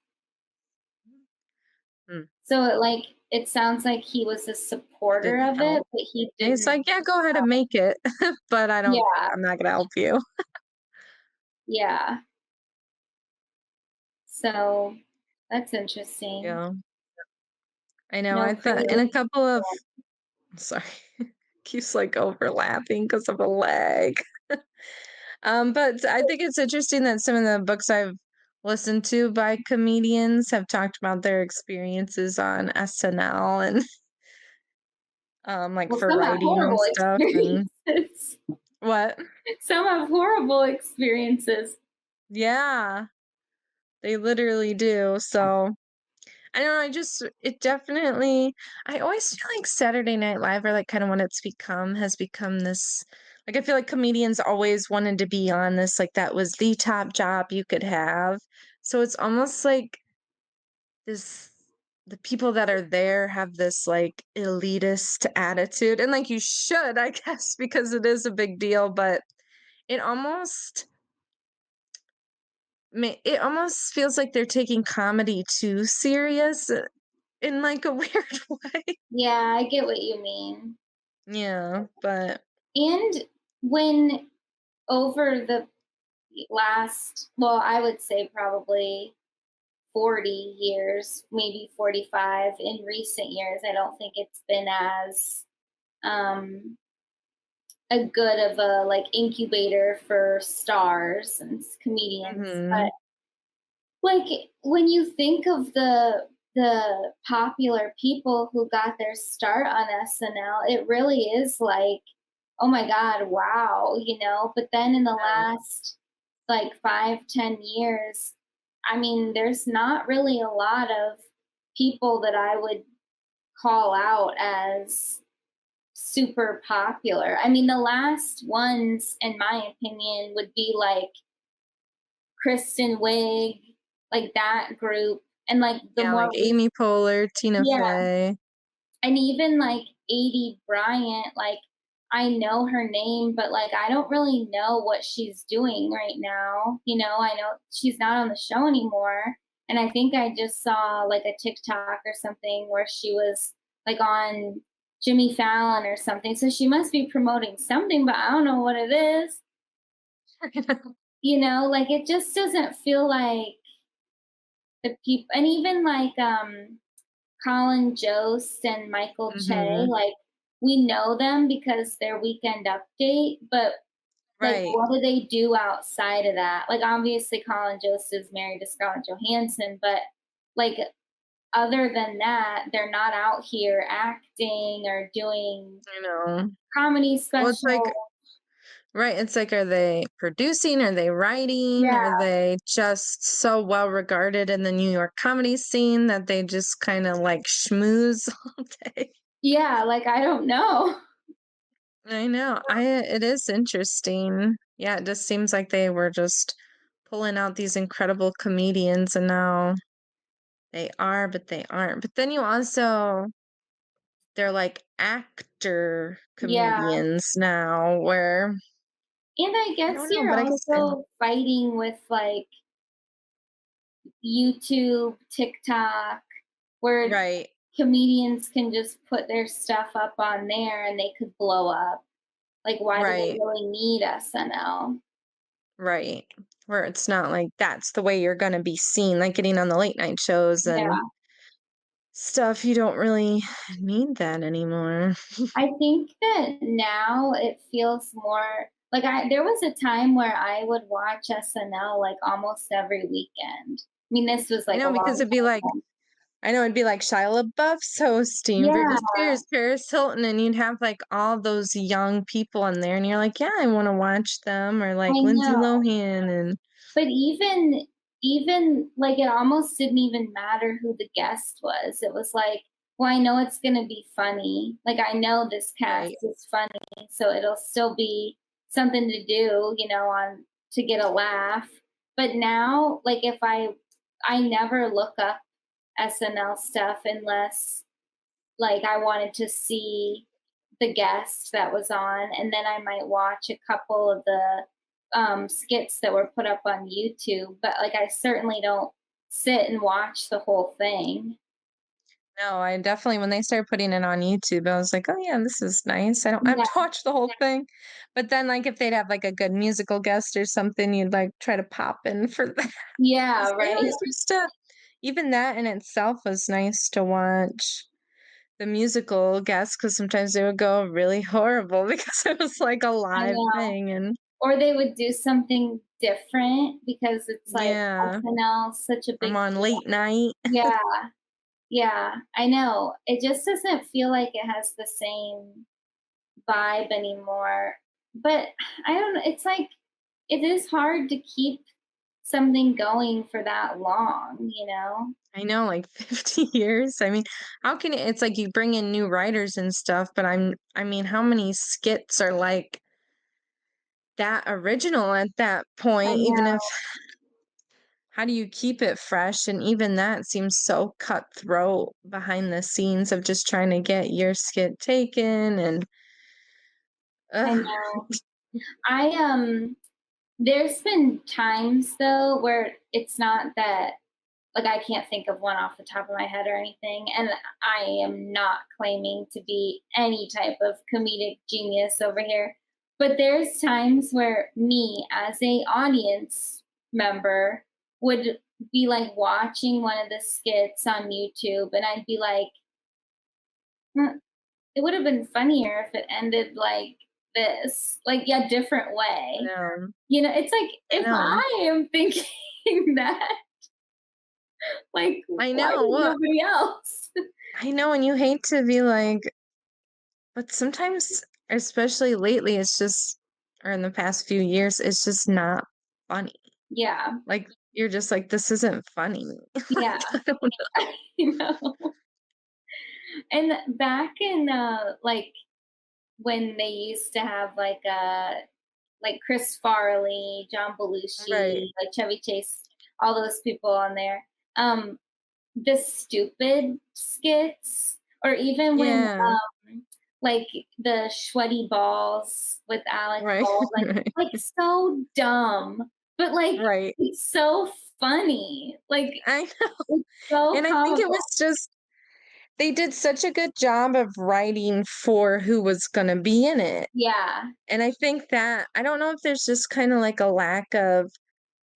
Mm. So it sounds like he was a It supporter didn't of it, help. but he And he's didn't like, "Yeah, go ahead and make it, but yeah, I'm not gonna help you." yeah. So that's interesting. Yeah. I know, No I thought in creative a couple of sorry, keeps, like, overlapping because of a lag. But I think it's interesting that some of the books I've listened to by comedians have talked about their experiences on SNL and, like, well, for some have writing and horrible stuff and experiences. what? Some have horrible experiences. Yeah, they literally do, so I don't know, I just it definitely I always feel like Saturday Night Live or, like, kinda what it's become has become this like, I feel like comedians always wanted to be on this, like, that was the top job you could have. So it's almost like this the people that are there have this, like, elitist attitude, and, like, you should, I guess, because it is a big deal, but it almost it almost feels like they're taking comedy too serious in, like, a weird way. Yeah, I get what you mean. Yeah, but And when over the last, well, I would say probably 40 years, maybe 45 in recent years, I don't think it's been as um a good of a like incubator for stars and comedians. But mhm. like when you think of the popular people who got their start on SNL, it really is like, oh my God, wow, you know. But then in the Yeah. last like 5, 10 years, I mean, there's not really a lot of people that I would call out as super popular. I mean, the last ones, in my opinion, would be like Kristen Wiig, like that group, and like the Yeah, more like Amy Poehler, Tina yeah, Fey. and even like Adie Bryant, like I know her name, but like I don't really know what she's doing right now. You know, I know she's not on the show anymore. And I think I just saw like a TikTok or something where she was like on Jimmy Fallon or something. So she must be promoting something, but I don't know what it is. You know, like it just doesn't feel like the people, and even like Colin Jost and Michael Che, Mhm. like, we know them because they're Weekend Update, but, like, Right. what do they do outside of that? Like, obviously, Colin Jost is married to Scarlett Johansson, but, like, other than that, they're not out here acting or doing I know. comedy Well, it's special. like right, it's like, are they producing? Are they writing? Yeah, Are they just so well regarded in the New York comedy scene that they just kinda, like, schmooze all day? yeah, like, I don't know. I know. It is interesting. Yeah, it just seems like they were just pulling out these incredible comedians, and now they are, but they aren't. But then you also they're like actor Yeah, comedians now where and I I guess don't know, you're but I guess they're also fighting with, like, YouTube, TikTok, where right, comedians can just put their stuff up on there and they could blow up. Like, why do they right, really need SNL? right. Where it's not like that's the way you're gonna be seen, like getting on the late night shows and Yeah. stuff. You don't really need that anymore. I think that now it feels more like there was a time where I would watch SNL like almost every weekend. I mean, this was I like a know because long it'd be like time ago. I know it'd be like Shia LaBeouf's hosting, Yeah, Britney Spears, Paris Hilton, and you'd have like all those young people on there, and you're like, yeah, I want to watch them, or I like Lindsay know. Lohan, and But even like it almost didn't even matter who the guest was. It was like, well, I know it's gonna be funny. Like I know this cast right, is funny, so it'll still be something to do, you know, on to get a laugh. But now, like if I never look up SNL stuff unless like I wanted to see the guest that was on, and then I might watch a couple of the skits that were put up on YouTube. But like, I certainly don't sit and watch the whole thing. no, I definitely when they started putting it on YouTube, I was like, oh yeah, this is nice. I don't have Yeah, to watch the whole thing, but then like if they'd have like a good musical guest or something, you'd like try to pop in for that. yeah, It right. was just even that in itself was nice to watch. The musical guests, because sometimes they would go really horrible because it was like a I live know. thing, and Or they would do something different because it's like yeah, SNL 's such a I'm big on deal. late night. Yeah, yeah, I know. It just doesn't feel like it has the same vibe anymore. But I don't know, it's like it is hard to keep something going for that long, you know? I know, like 50 years. I mean, how can it's like you bring in new writers and stuff, but I mean, how many skits are like that original at that I point, even if know, how do you keep it fresh? And even that seems so cutthroat behind the scenes of just trying to get your skit taken and I ugh. know. I there's been times though where it's not that like, I can't think of one off the top of my head or anything, and I am not claiming to be any type of comedic genius over here, but there's times where me as a audience member would be, like, watching one of the skits on YouTube, and I'd be like, "Hmm, it would have been funnier if it ended like this, like, yeah, different I way." know. It's like, I if know. I am thinking that, like, I why know. did Well, nobody else? I know, and you hate to be like, but sometimes, especially lately, it's just, or in the past few years, it's just not funny. Yeah, Like, you're just like, this isn't funny. yeah, Like, I don't know. you know? And back in, like, when they used to have, like Chris Farley, John Right. Belushi, like Chevy Chase, all those people on there. Um, the stupid skits, or even when Yeah. like the sweaty balls with Alec Right. Baldwin, Right. like so dumb, but like Right. it's so funny. Like I know. it's so And I think it comical. was just they did such a good job of writing for who was gonna be in it. Yeah, And I think that I don't know if there's just kinda like a lack of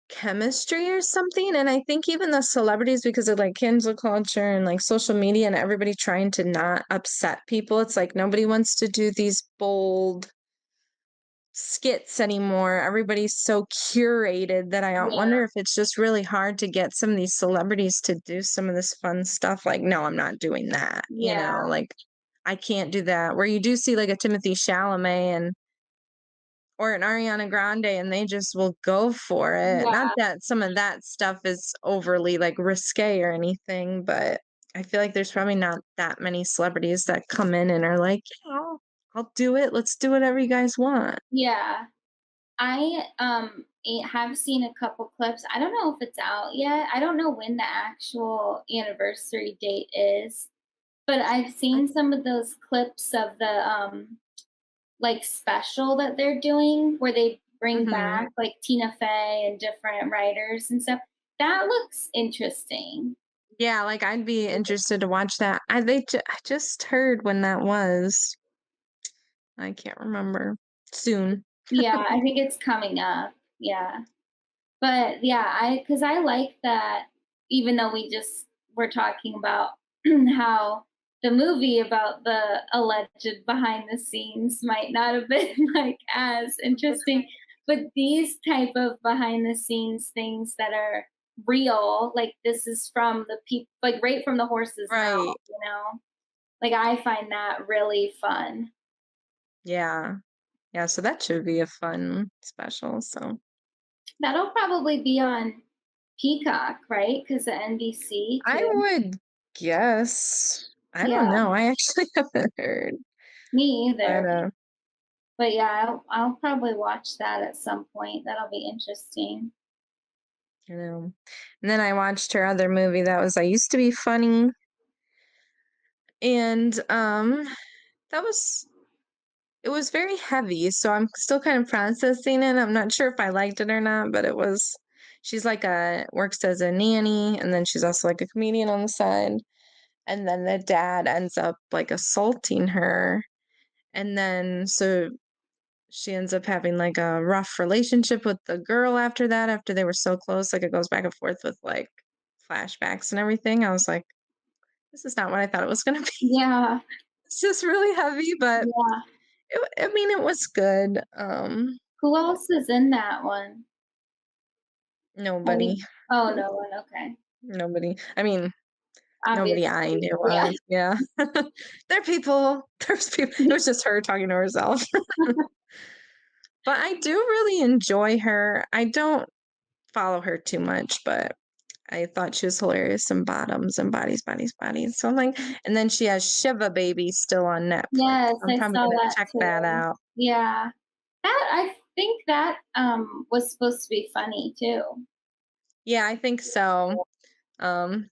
chemistry or something, and I think even the celebrities because of, like, cancel culture and, like, social media and everybody trying to not upset people, it's like nobody wants to do these bold skits anymore. Everybody's so curated that I yeah, wonder if it's just really hard to get some of these celebrities to do some of this fun stuff. Like, no, I'm not doing that. yeah, Like I can't do that. Where you do see like a Timothy Chalamet and or an Ariana Grande and they just will go for it. Not yeah, that some of that stuff is overly like risque or anything, but I feel like there's probably not that many celebrities that come in and are like, yeah, I'll do it. Let's do whatever you guys want. yeah. Have seen a couple clips. I don't know if it's out yet. I don't know when the actual anniversary date is, but I've seen some of those clips of the like special that they're doing where they bring Mhm. back like Tina Fey and different writers and stuff. That looks interesting. Yeah, like, I'd be interested to watch that. I just heard when that was. I can't remember. Soon. Yeah, I think it's coming up. Yeah. But yeah, because I like that, even though we just were talking about how the movie about the alleged behind the scenes might not have been like as interesting, but these type of behind the scenes things that are real, like this is from the people, like right from the horse's Right. mouth. Like I find that really fun. Yeah. Yeah, so that should be a fun special, so That'll probably be on Peacock, right? Because the NBC I too. would guess. I don't Yeah, know, I actually haven't heard, me but, either. But yeah, I'll probably watch that at some point. That'll be interesting. and then I watched her other movie that was I Used to Be Funny, and, that was it was very heavy, so I'm still kind of processing it. I'm not sure if I liked it or not, but it was she's like a works as a nanny and then she's also like a comedian on the side. And then the dad ends up like assaulting her. And then so she ends up having like a rough relationship with the girl after that, after they were so close. Like it goes back and forth with like flashbacks and everything. I was like, this is not what I thought it was gonna be. Yeah, It's just really heavy, but yeah. I mean it was good. Who else is in that one? Nobody. Any Oh, no one, okay. Nobody. I mean, nobody I Obviously, knew yeah. of, yeah. There are people there's people it was just her talking to herself. But I do really enjoy her. I don't follow her too much, but I thought she was hilarious in Bottoms and Bodies, Bodies, Bodies. So I'm like and then she has Shiva Baby still on Netflix. Yes, I'm I probably saw gonna that check that too. out. Yeah. I think that, was supposed to be funny too. Yeah, I think so. Um,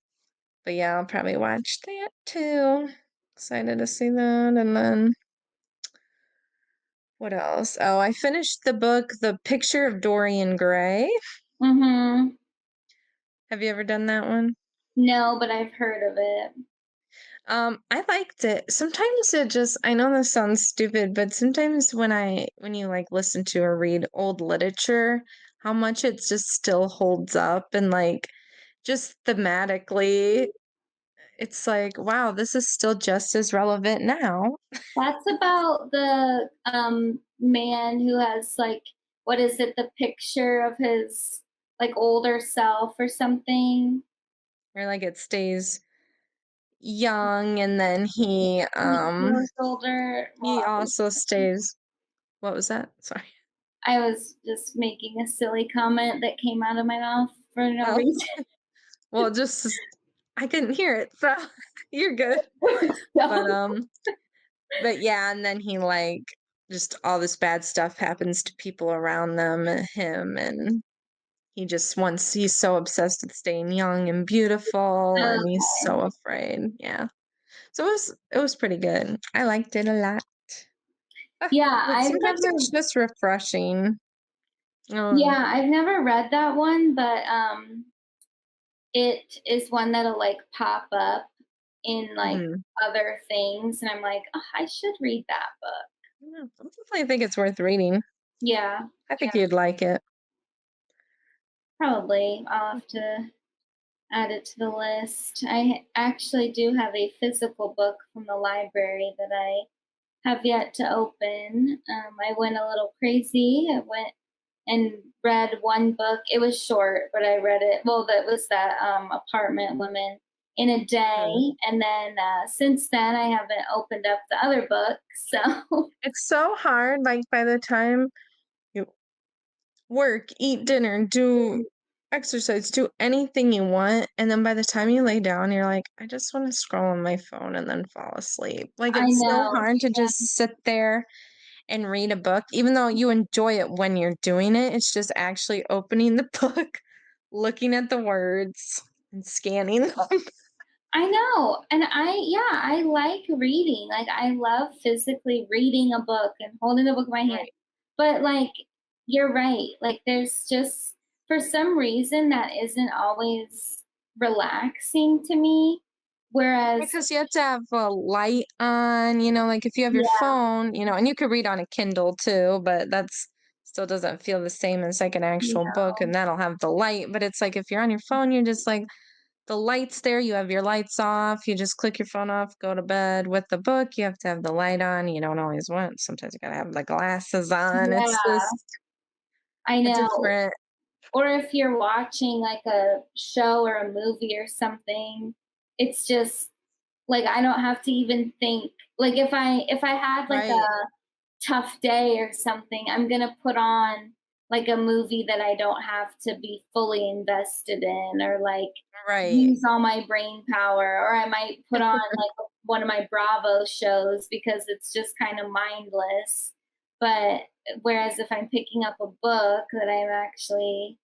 but yeah, I'll probably watch that too. Excited to see that, and then what else? Oh, I finished the book, The Picture of Dorian Gray. Mhm. Have you ever done that one? No, but I've heard of it. I liked it. Sometimes it just I know this sounds stupid, but sometimes when you like listen to or read old literature, how much it just still holds up and like just thematically, it's like, wow, this is still just as relevant now. That's about the, man who has, like, what is it, the picture of his, like, older self or something? Or like it stays young and then He grows older. he Well, also stays what was that? Sorry. I was just making a silly comment that came out of my mouth for no Oh, reason. well, just I couldn't hear it, so you're good. But So, but yeah, and then he like just all this bad stuff happens to people around them and him and he just wants he's so obsessed with staying young and beautiful and he's so okay. afraid. Yeah. So it was pretty good. I liked it a lot. Yeah, But sometimes it's just refreshing. Um, I've never read that one, but, it is one that'll, like, pop up in, like, mhm. other things, and I'm like, "Oh, I should read that book." Yeah, I definitely think it's worth reading. Yeah, I yeah, think you'd like it. probably. I'll have to add it to the list. I actually do have a physical book from the library that I have yet to open. I went a little crazy. I went and read one book. It was short, but I read it. Well, that was that Apartment Women in a day, Mhm. and then since then I haven't opened up the other book. So It's so hard, like, by the time you work, eat dinner, do exercise, do anything you want, and then by the time you lay down, you're like, "I just wanna scroll on my phone and then fall asleep." Like, I it's so know. hard to just sit there and read a book, even though you enjoy it when you're doing it, it's just actually opening the book, looking at the words, and scanning them. I know. And I like reading. Like I love physically reading a book and holding the book in my hand. Right. But like you're right. Like there's just for some reason that isn't always relaxing to me. Whereas Because you have to have a light on, like if you have your yeah, phone, and you could read on a Kindle too, but that's still doesn't feel the same as like an actual book no. and that'll have the light. But it's like if you're on your phone, you're just like the light's there, you have your lights off, you just click your phone off, go to bed. With the book, you have to have the light on. You don't always want. Sometimes you gotta have the glasses on. It's Yeah, just I a know. different Or if you're watching like a show or a movie or something, it's just like I don't have to even think. Like if I had like right, a tough day or something, I'm gonna put on like a movie that I don't have to be fully invested in or like right. use all my brain power. Or I might put on like one of my Bravo shows because it's just kind of mindless. But whereas if I'm picking up a book that I'm actually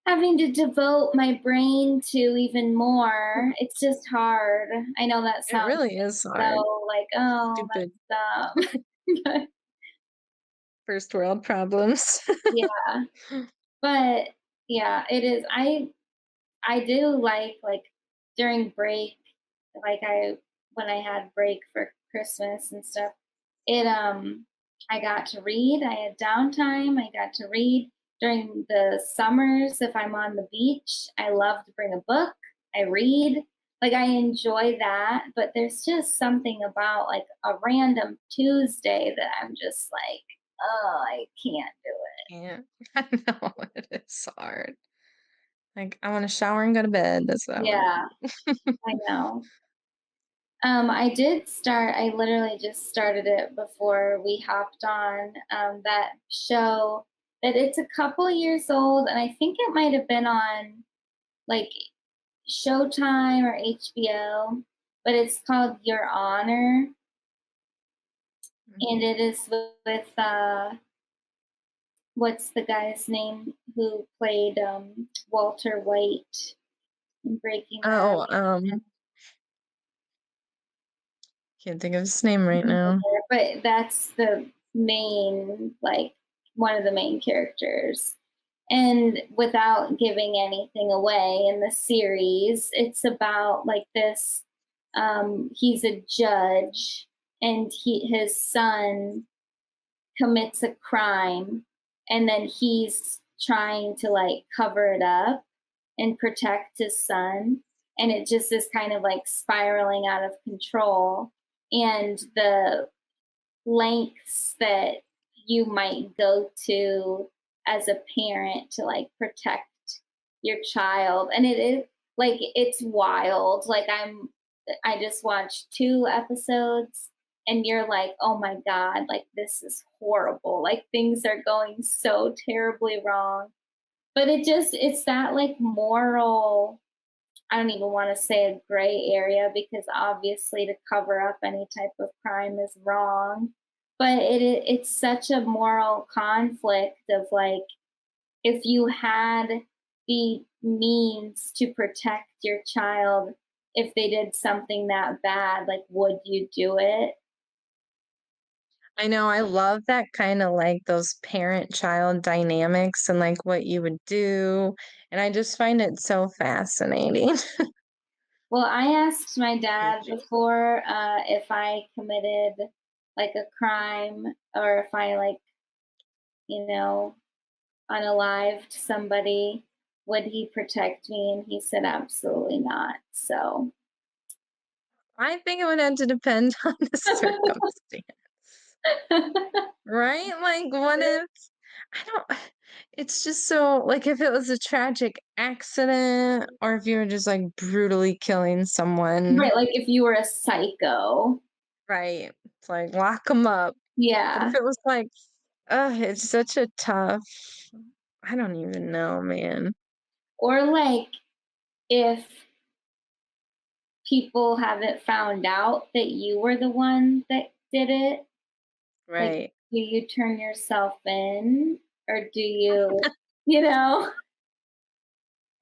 having to devote my brain to even more, it's just hard. I know that It sounds really is hard. so like, "Oh, Stupid that's dumb." But first world problems. yeah, but yeah, it is. I do like during break, like I when I had break for Christmas and stuff, I got to read. I had downtime. I got to read during the summers. If I'm on the beach, I love to bring a book. I read. Like I enjoy that, but there's just something about like a random Tuesday that I'm just like, oh, I can't do it. Yeah, I know it is hard. Like, I wanna shower and go to bed, that's what I wanna Yeah, do. I know. I did start. I literally just started it before we hopped on that show. That it's a couple years old, and I think it might have been on like Showtime or HBO. But it's called Your Honor, and it is with what's the guy's name who played Walter White in Breaking Bad? Oh, can't think of his name right now. But that's the main, like, one of the main characters. And without giving anything away in the series, it's about like this he's a judge and his son commits a crime and then he's trying to like cover it up and protect his son, and it just is kind of like spiraling out of control, and the lengths that you might go to as a parent to like protect your child, and it is like it's wild. Like I just watched 2 episodes and you're like, oh my god, like this is horrible, like things are going so terribly wrong. But it's that like moral, I don't even want to say a gray area because obviously to cover up any type of crime is wrong. But it's such a moral conflict of like, if you had the means to protect your child, if they did something that bad, like, would you do it? I know, I love that kinda like those parent-child dynamics and, like, what you would do, and I just find it so fascinating. Well, I asked my Thank dad you. before if I committed like a crime or if I like, you know, unalived somebody, would he protect me? And he said, absolutely not. So, I think it would have to depend on the circumstance, right? Like, what if I don't it's just so like, if it was a tragic accident or if you were just, like, brutally killing someone, right, like if you were a psycho. right? It's like, lock them up. But if Yeah. it was like, it's such a tough I don't even know, man. Or like if people haven't found out that you were the one that did it, like, Right. do you turn yourself in or do you, you know?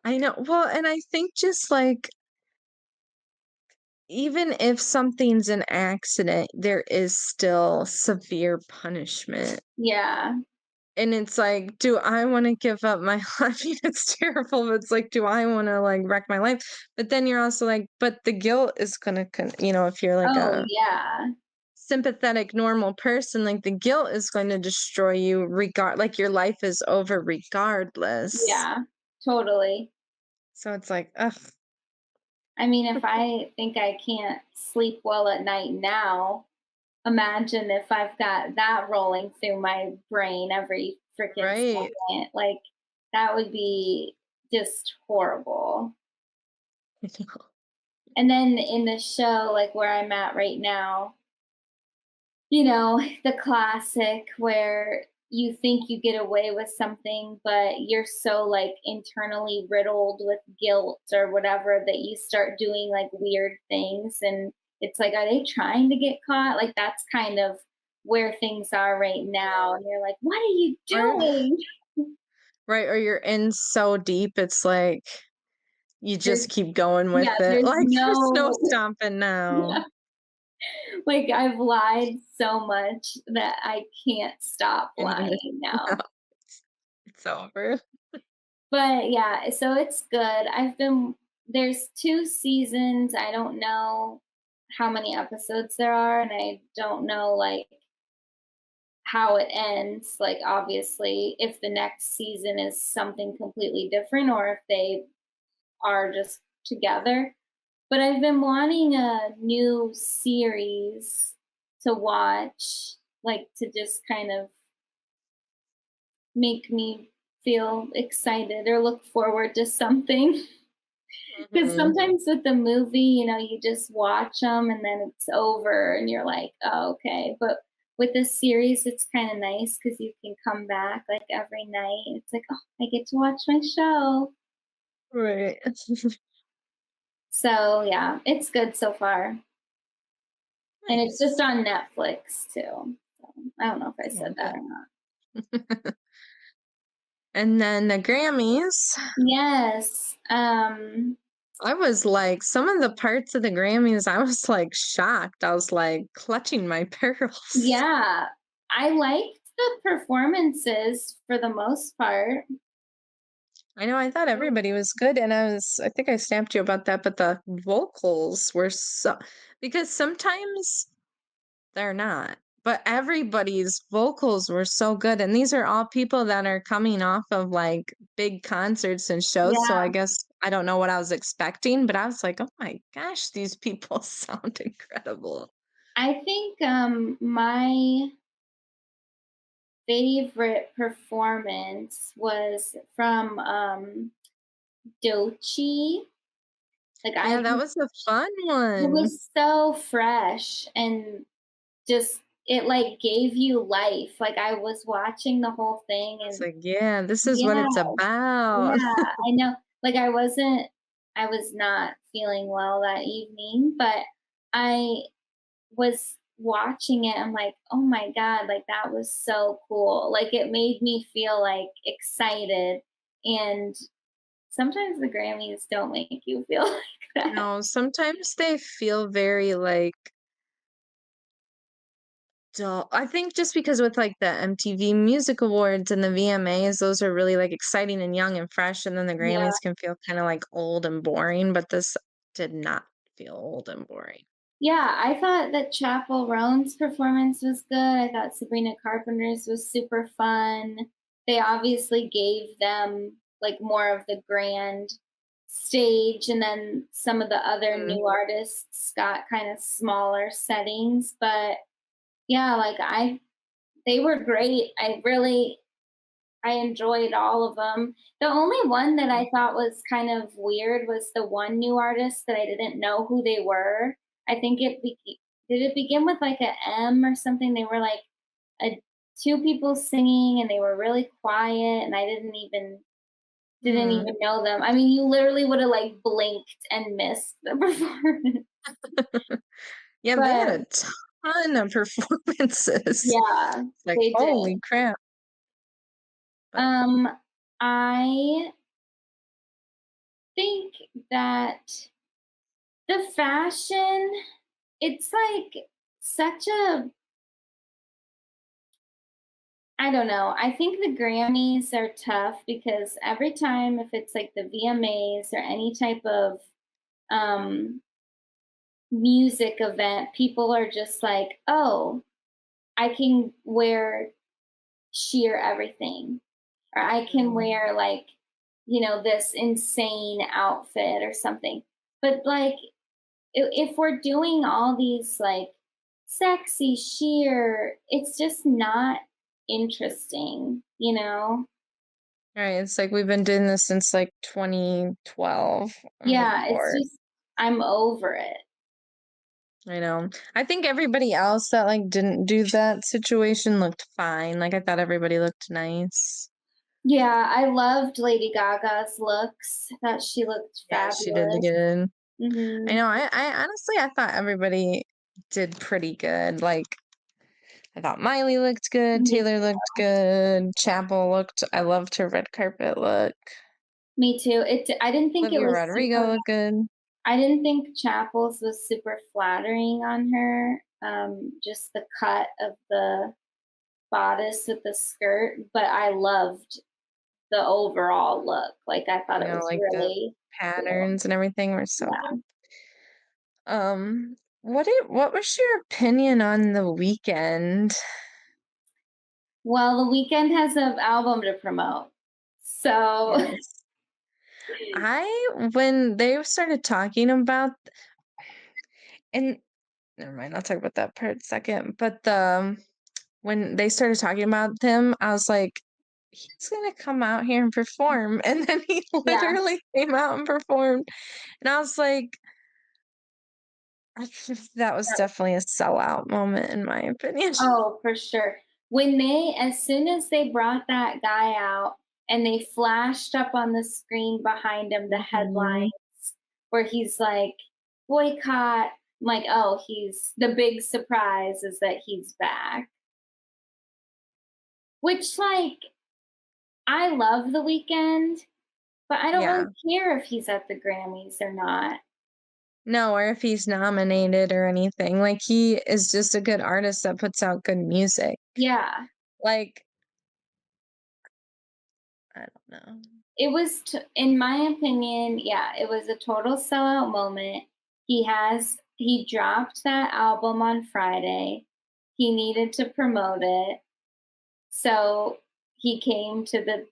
I know. Well, and I think just like even if something's an accident, there is still severe punishment. Yeah. And it's like, do I want to give up my life? I mean, it's terrible, but it's like, do I want to like wreck my life? But then you're also like, but the guilt is gonna, if you're like Oh, a yeah. sympathetic, normal person, like the guilt is going to destroy you like your life is over regardless. Yeah. Totally. So it's like, ugh, I mean, if I think I can't sleep well at night now, imagine if I've got that rolling through my brain every freaking right. second. Like, that would be just horrible. And then in the show, like where I'm at right now, the classic where you think you get away with something, but you're so like internally riddled with guilt or whatever that you start doing like weird things. And it's like, are they trying to get caught? Like, that's kind of where things are right now. And you're like, what are you Or doing? right, or you're in so deep, it's like you There's, just keep going with yeah, it. there's Like there's no no, stopping now. like, I've lied so much that I can't stop And you just lying no, now. it's over. But yeah, so it's good. There's 2 seasons. I don't know how many episodes there are, and I don't know, like, how it ends. Like, obviously, if the next season is something completely different or if they are just together. But I've been wanting a new series to watch, like, to just kind of make me feel excited or look forward to something. Because Mhm. sometimes with the movie, you just watch them and then it's over and you're like, oh, okay. But with this series, it's kind of nice because you can come back like every night. It's like, oh, I get to watch my show. Right. So yeah, it's good so far. And it's just Nice. on Netflix too. So I don't know if I Yeah, said that good. or not. And then the Grammys, Yes. I was like, some of the parts of the Grammys, I was like shocked. I was like clutching my pearls. Yeah. I liked the performances for the most part. I know, I thought everybody was good, and I think I stamped you about that, but the vocals were because sometimes they're not, but everybody's vocals were so good, and these are all people that are coming off of, like, big concerts and shows, so I Yeah, guess I don't know what I was expecting, but I was like, "Oh my gosh, these people sound incredible." I think my favorite performance was from Dochi. Like I Yeah, that think was a fun it one. was so fresh and just it like gave you life. Like I was watching the whole thing I was and like, "Yeah, this is what yeah, it's about." yeah, I know. Like I was not feeling well that evening, but I was watching it. I'm like, oh my God, like that was so cool. Like it made me feel like excited. And sometimes the Grammys don't make you feel like that. No, sometimes they feel very, like, dull. I think just because with, like, the MTV Music Awards and the VMAs, those are really, like, exciting and young and fresh, and then the Yeah. Grammys can feel kinda, like, old and boring, but this did not feel old and boring. Yeah, I thought that Chapel Roan's performance was good. I thought Sabrina Carpenter's was super fun. They obviously gave them like more of the grand stage, and then some of the other Mhm. new artists got kind of smaller settings. But yeah, like they were great. I enjoyed all of them. The only one that I thought was kind of weird was the one new artist that I didn't know who they were. I think did it begin with like a M or something? They were like a two people singing and they were really quiet and I didn't Hmm. even know them. I mean, you literally would have like blinked and missed the performance. Yeah, they had But a ton of performances. yeah, It's like, they did. "Holy crap." But Um I think that the fashion, it's like such a I don't know. I think the Grammys are tough because every time if it's like the VMAs or any type of um music event, people are just like, "Oh, I can wear sheer everything." Or I can mm, wear like, this insane outfit or something. But like if we're doing all these like sexy sheer, it's just not interesting, you know? right, it's like we've been doing this since, like, 2012 or Yeah, it's before. just I'm over it. I know. I think everybody else that, like, didn't do that situation looked fine, like, I thought everybody looked nice. Yeah, I loved Lady Gaga's looks. I thought she looked Yeah, she did fabulous. good. I Mhm. know, I honestly, I thought everybody did pretty good, like, I thought Miley looked good, Me, Taylor looked good, Chapel looked I loved her red carpet look. me too. I didn't think it Olivia was Rodrigo super looked good. I didn't think Chapel's was super flattering on her. Just the cut of the bodice with the skirt, but I loved the overall look. Like, I thought You it know, was like, the really cool. patterns and everything were so Yeah. good. What was your opinion on The Weekend? Well, The Weeknd has an album to promote. So, Yes. When they started talking about and never mind, I'll talk about that part second, but when they started talking about him, I was like, "He's gonna come out here and perform," and then he yeah. literally came out and performed, and I was like, that was That definitely a sellout moment in my opinion. Oh, for sure. As soon as they brought that guy out and they flashed up on the screen behind him the Mhm. headlines where he's like, boycott, I'm like, oh, the big surprise is that he's back. Which, like, I love The Weekend, but I don't Yeah. really care if he's at the Grammys or not. No, or if he's nominated or anything, like, he is just a good artist that puts out good music. Yeah. Like, I don't know. it was in my opinion, yeah, it was a total sellout moment. He dropped that album on Friday. He needed to promote it. So he came to the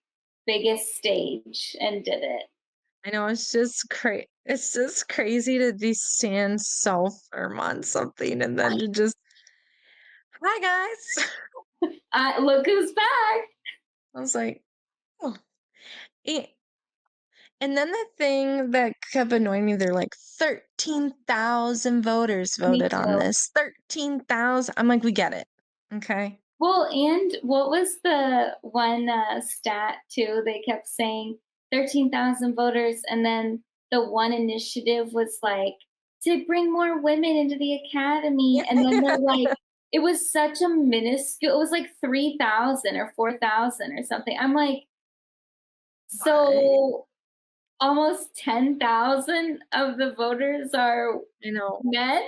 biggest stage and did it. I know it's just crazy to be stand so firm on something and then you just, "Hi, guys." Look who's back. I was like, "Oh." Eh, and then the thing that kept annoying me, they're like, 13,000 voters Me voted on too. this. 13,000. I'm like, "We get it. Okay." Well, and what was the one stat too? They kept saying 13,000 voters, and then the one initiative was like to bring more women into the academy. And then they're like, it was such a minuscule, it was like 3,000 or 4,000 or something. I'm like, Why? so almost 10,000 of the voters are You know men?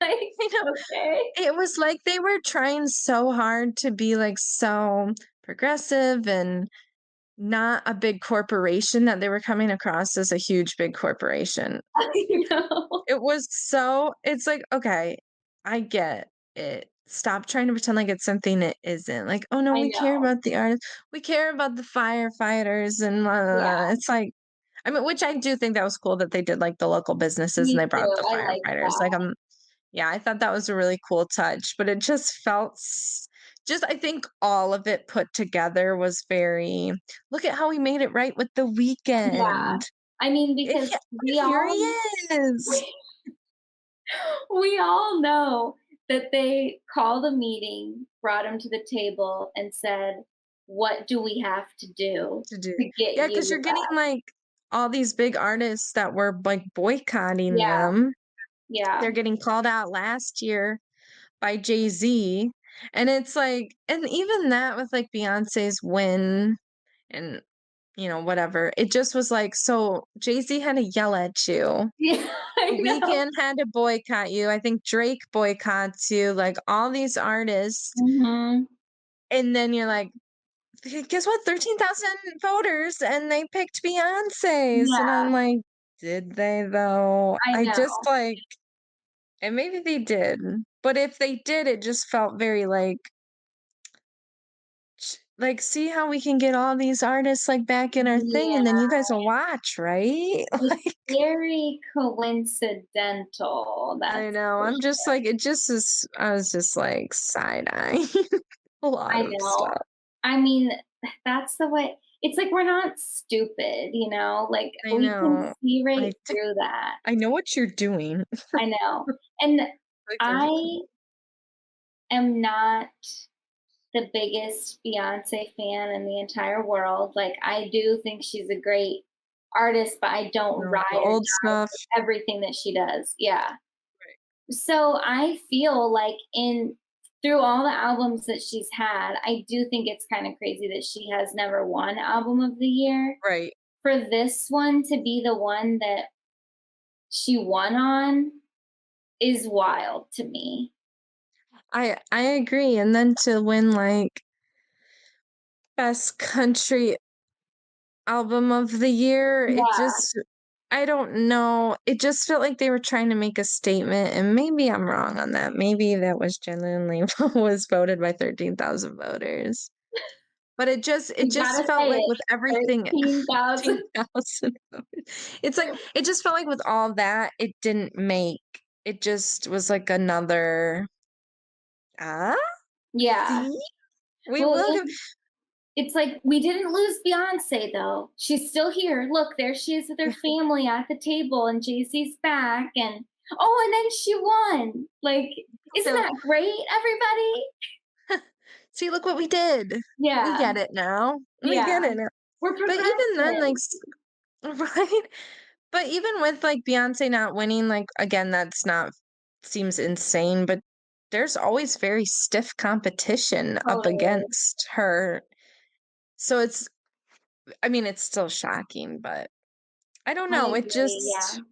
Like, I know. okay. It was like they were trying so hard to be, like, so progressive and not a big corporation that they were coming across as a huge big corporation. I know. It's like, "Okay, I get it. Stop trying to pretend like it's something it isn't." Like, "Oh, no, I we care know. about the artists. We care about the firefighters," and blah, blah, Yeah, blah. It's like I mean, which I do think that was cool that they did, like, the local businesses and me they brought too. the I like firefighters. that. Like, yeah, I thought that was a really cool touch, but it just felt just I think all of it put together was very, "Look at how we made it right with the Yeah. weekend. I mean, And because here he is." we all know that they called a meeting, brought him to the table, and said, "What do we have to do To do. to get Yeah, because 'cause you you're getting, back?" like, all these big artists that were, like, boycotting Yeah, them. yeah. They're getting called out last year by Jay-Z, and it's like and even that with, like, Beyoncé's win and, whatever, it just was like, so Jay-Z had to yell at you. Yeah, I The know. Weeknd had to boycott you. I think Drake boycotts you, like, all these artists, Mhm. and then you're like, guess what? 13,000 voters and they picked Beyonce's. And Yeah, I'm like, did they though? I I just know. like, and maybe they did. But if they did, it just felt very like, like, see how we can get all these artists like back in our thing and then Yeah, you guys will watch, right? it's Like, very coincidental, I that's know. for I'm just sure. like, it just is, I was just like side eye a lot I of know. stuff. I mean, that's the way it's like we're not stupid, like, I we can know. see right I, through that. I know what you're doing. I know. And Like, I am not the biggest Beyoncé fan in the entire world. Like, I do think she's a great artist, but I don't no, ride the or old die stuff. for everything that she does. Yeah. Right. So I feel like in through all the albums that she's had, I do think it's kind of crazy that she has never won album of the year. Right. For this one to be the one that she won on is wild to me. I agree, and then to win, like, best country album of the year, it Yeah, just I don't know, it just felt like they were trying to make a statement, and maybe I'm wrong on that, maybe that was genuinely what was voted by 13,000 voters, but it you just gotta felt say like it. with everything 13,000. 13,000 voters, it's like it just felt like with all that, it didn't make it just was like another, "Ah, Yeah. see? We Well, will give." and it's like we didn't lose Beyonce though. She's still here. Look, there she is with her family at the table, and Jay-Z's back, and oh, and then she won. Like, isn't So that great, everybody? see, look what we did. We Yeah, get it now. We yeah. get it now. We're But even then, like, progressive. right? But even with like Beyonce not winning, like, again, that's not seems insane, but there's always very stiff competition up Totally. against her. So I mean, it's still shocking, but I don't I know. It agree. Yeah. just,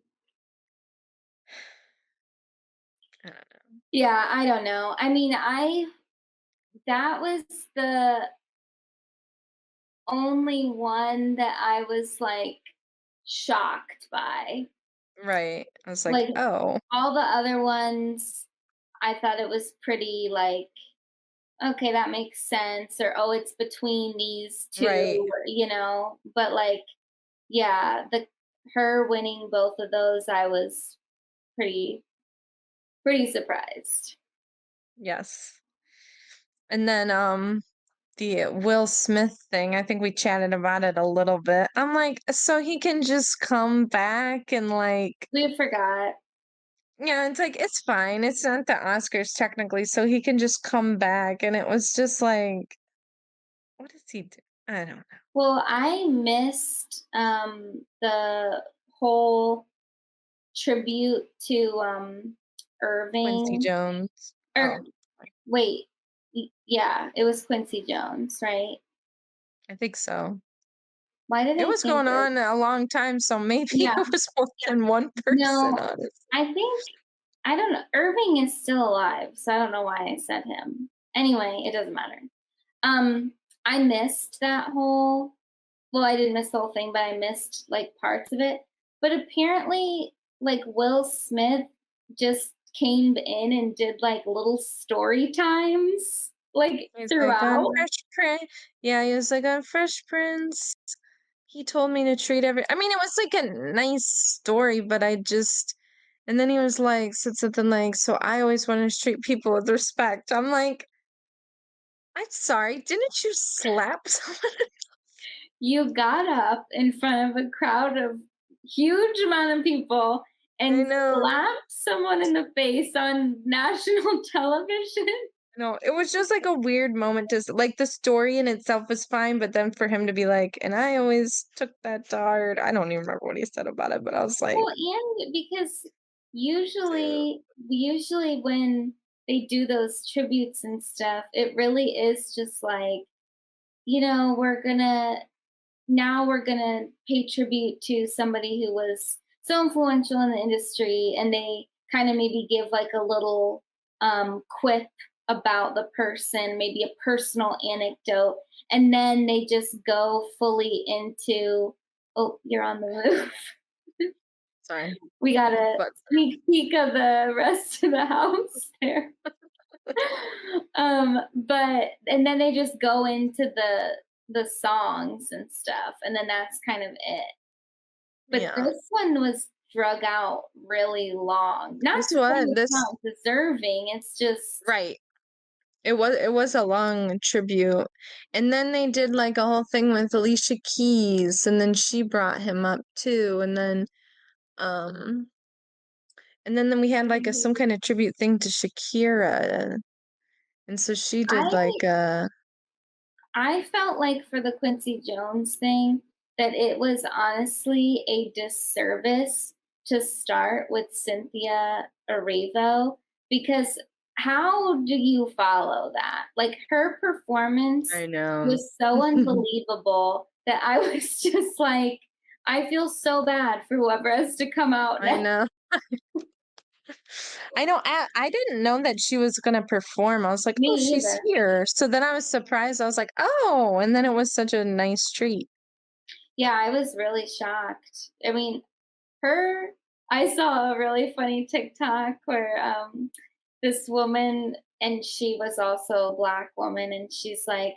I don't know. Yeah, I don't know. I mean, that was the only one that I was, like, shocked by. Right. I was like, Like, "Oh, all the other ones, I thought it was pretty, like, "Okay, that makes sense," or, "Oh, it's between these right." 2, but, like, yeah, the her winning both of those, I was pretty pretty surprised. Yes. And then, the Will Smith thing, I think we chatted about it a little bit. I'm like, "So he can just come back and, like." We forgot. Yeah, it's like, it's fine. It's not the Oscars technically, so he can just come back, and it was just like, what does he do? I don't know. Well, I missed, the whole tribute to, Quincy Irving, Jones. or Oh, wait, yeah, it was Quincy Jones, right? I think so. Why did It I was think going it? on a long time, so maybe Yeah, it was more than one person, no, honestly. I think I don't know. Irving is still alive, so I don't know why I said him. Anyway, it doesn't matter. Um, I missed that whole well, I didn't miss the whole thing, but I missed like parts of it. But apparently, like Will Smith just came in and did like little story times like He's like, "On throughout. Fresh Prince." Yeah, he was like, "On Fresh Prince, he told me to treat every." I mean, it was like a nice story, but I just and then he was like said something like, "So I always wanted to treat people with respect." I'm like, "I'm sorry, didn't you slap someone?" You got up in front of a crowd of huge amount of people I and know. slapped someone in the face on national television. No, it was just like a weird moment to like the story in itself was fine, but then for him to be like, "And I always took that to heart." I don't even remember what he said about it, but I was like, Well, and because "Dude." usually when they do those tributes and stuff, it really is just like, we're gonna now we're gonna pay tribute to somebody who was so influential in the industry, and they kind of maybe give like a little quip about the person, maybe a personal anecdote, and then they just go fully into, oh, you're on the roof. Sorry. We got a But sneak peek of the rest of the house there. But and then they just go into the songs and stuff, and then that's kind of it. But yeah. this one was drug out really long. Not This to say was it's this not deserving, it's just right. It was a long tribute. And then they did like a whole thing with Alicia Keys and then she brought him up too um and then we had like a some kind of tribute thing to Shakira. And so she did I like I felt like for the Quincy Jones thing that it was honestly a disservice to start with Cynthia Erivo, because how do you follow that? Like her performance I know. was so unbelievable that I was just like, I feel so bad for whoever has to come out I next. know. I know. I didn't know that she was gonna perform. I was like, Me "Oh, she's either. here." So then I was surprised. I was like, "Oh!" And then it was such a nice treat. Yeah, I was really shocked. I mean, her I saw a really funny TikTok where this woman, and she was also a black woman, and she's like,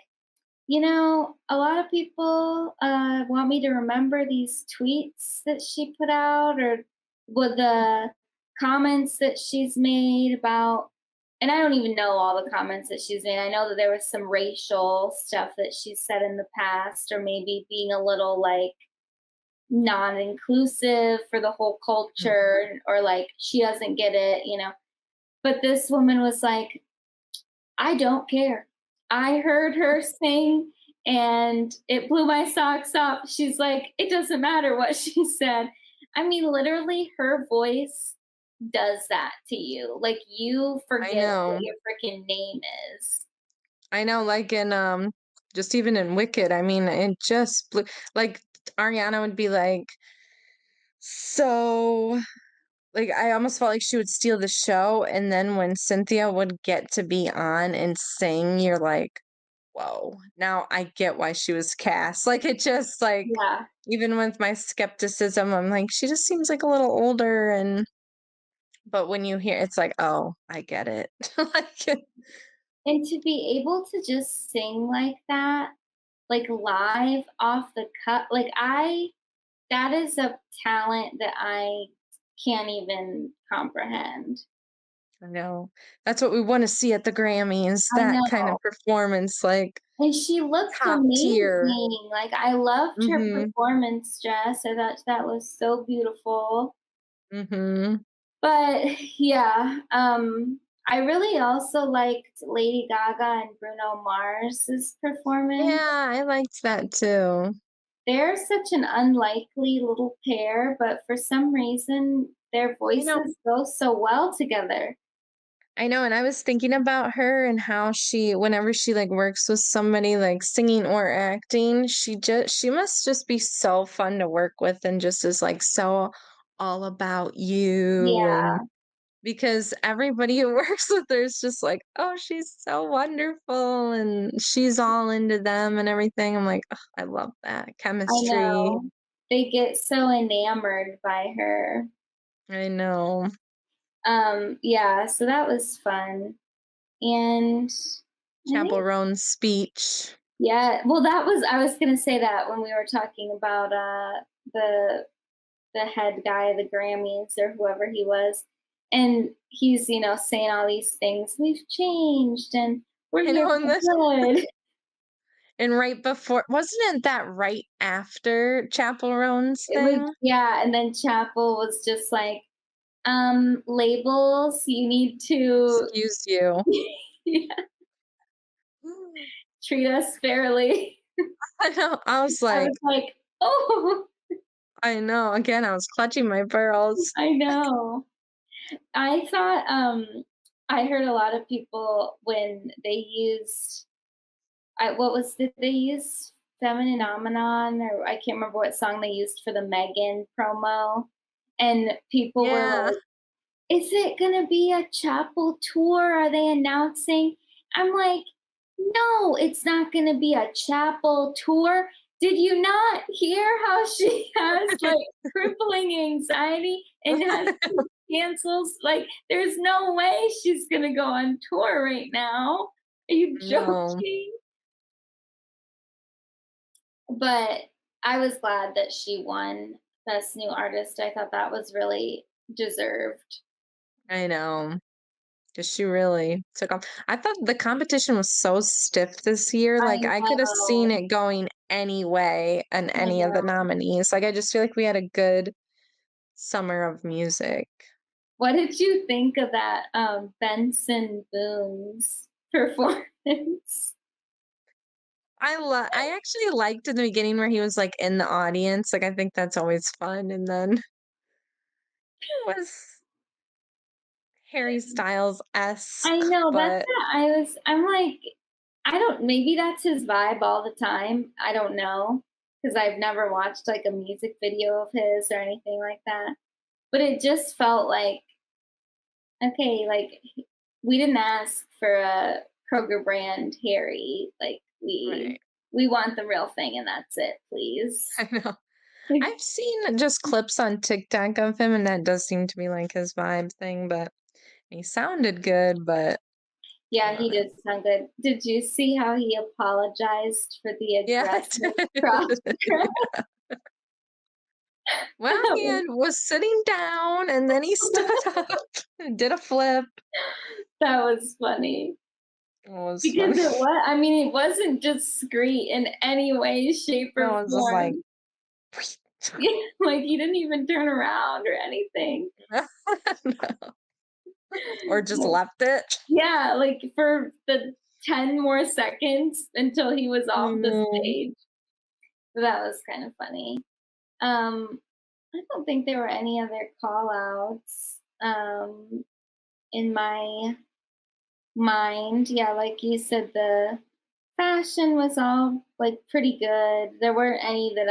a lot of people want me to remember these tweets that she put out, or with the comments that she's made about, and I don't even know all the comments that she's made. I know that there was some racial stuff that she said in the past, or maybe being a little like non-inclusive for the whole Mm. culture, or like she doesn't get it. But this woman was like, I don't care. I heard her sing and it blew my socks off. She's like, it doesn't matter what she said. I mean, literally, her voice does that to you. Like, you I forget what know. your freaking name is. I know. Like in just even in Wicked. I mean, it just blew, like Ariana would be like, so like I almost felt like she would steal the show, and then when Cynthia would get to be on and sing, you're like, whoa, now I get why she was cast. Like, it just, like, Yeah. even with my skepticism, I'm like, she just seems like a little older, and but when you hear it's like, "Oh, I get it." Like, And to be able to just sing like that, like live off the cut, like that is a talent that I can't even comprehend. I know. That's what we wanna see at the Grammys, I that kind know. of performance, like, And she looked top tier. amazing. Like I loved her Mhm, performance dress. I thought that was so beautiful. mhm. But yeah, I really also liked Lady Gaga and Bruno Mars's performance. Yeah, I liked that too. They're such an unlikely little pair, but for some reason their I know voices go so well together. I know, and I was thinking about her and how she whenever she, like, works with somebody, like, singing or acting, she must just be so fun to work with and just is, like, so all about you, and Yeah, because everybody who works with her is just like, "Oh, she's so wonderful," and she's all into them and everything. I'm like, "Ugh, I love that I chemistry." know. They get so enamored by her. I know. Yeah, so that was fun. And I Chappell think Roan's speech. yeah, well that was I was gonna say that when we were talking about the the head guy of the Grammys or whoever he was. And he's, saying all these things. We've changed and we're I here know, and for this good. and right before wasn't that right after Chappell Roan's It was thing? yeah, and then Chapel was just like, labels, you need to Excuse you. yeah, treat us fairly. I know, I was I like, was like, oh, I know, again, I was clutching my pearls. I know. I thought I heard a lot of people when they used what was did they use Femininomenon or I can't remember what song they used for the Megan promo, and people were Yeah. like, "Is it gonna be a chapel tour? Are they announcing?" I'm like, "No, it's not gonna be a chapel tour. Did you not hear how she has like crippling anxiety and has cancels? Like, there's no way she's gonna go on tour right now. Are you No, joking?" But I was glad that she won Best New Artist. I thought that was really deserved. I know. 'Cause she really took off. I thought the competition was so stiff this year, I like, I could have seen know. it going any way in I any of the know. nominees. Like, I just feel like we had a good summer of music. What did you think of that, Benson Boone's performance? I actually liked in the beginning where he was, like, in the audience, like, I think that's always fun, and then was Harry I Styles-esque, know, that's but what I'm like, I don't maybe that's his vibe all the time, I don't know, because 'cause I've never watched, like, a music video of his or anything like that, but it just felt like, okay, like, we didn't ask for a Kroger brand Harry, like, right, we want the real thing and that's it, please. I know. I've seen just clips on TikTok of him, and that does seem to be, like, his vibe thing, but he sounded good, but I Yeah, don't he know. did sound good. Did you see how he apologized for the Yeah, I aggressive cross did. dress? Well, That he was was sitting down, and then he stood up and did a flip. that was funny. It was Because funny. I mean, it wasn't discreet in any way, shape, or No, it was just like form. Yeah, like, he didn't even turn around or anything. no. Or just left it. Yeah, like, for the 10 more seconds until he was I off the know. stage. That was kind of funny. I don't think there were any other call outs, in my mind. Yeah, like you said, the fashion was all, like, pretty good. There weren't any that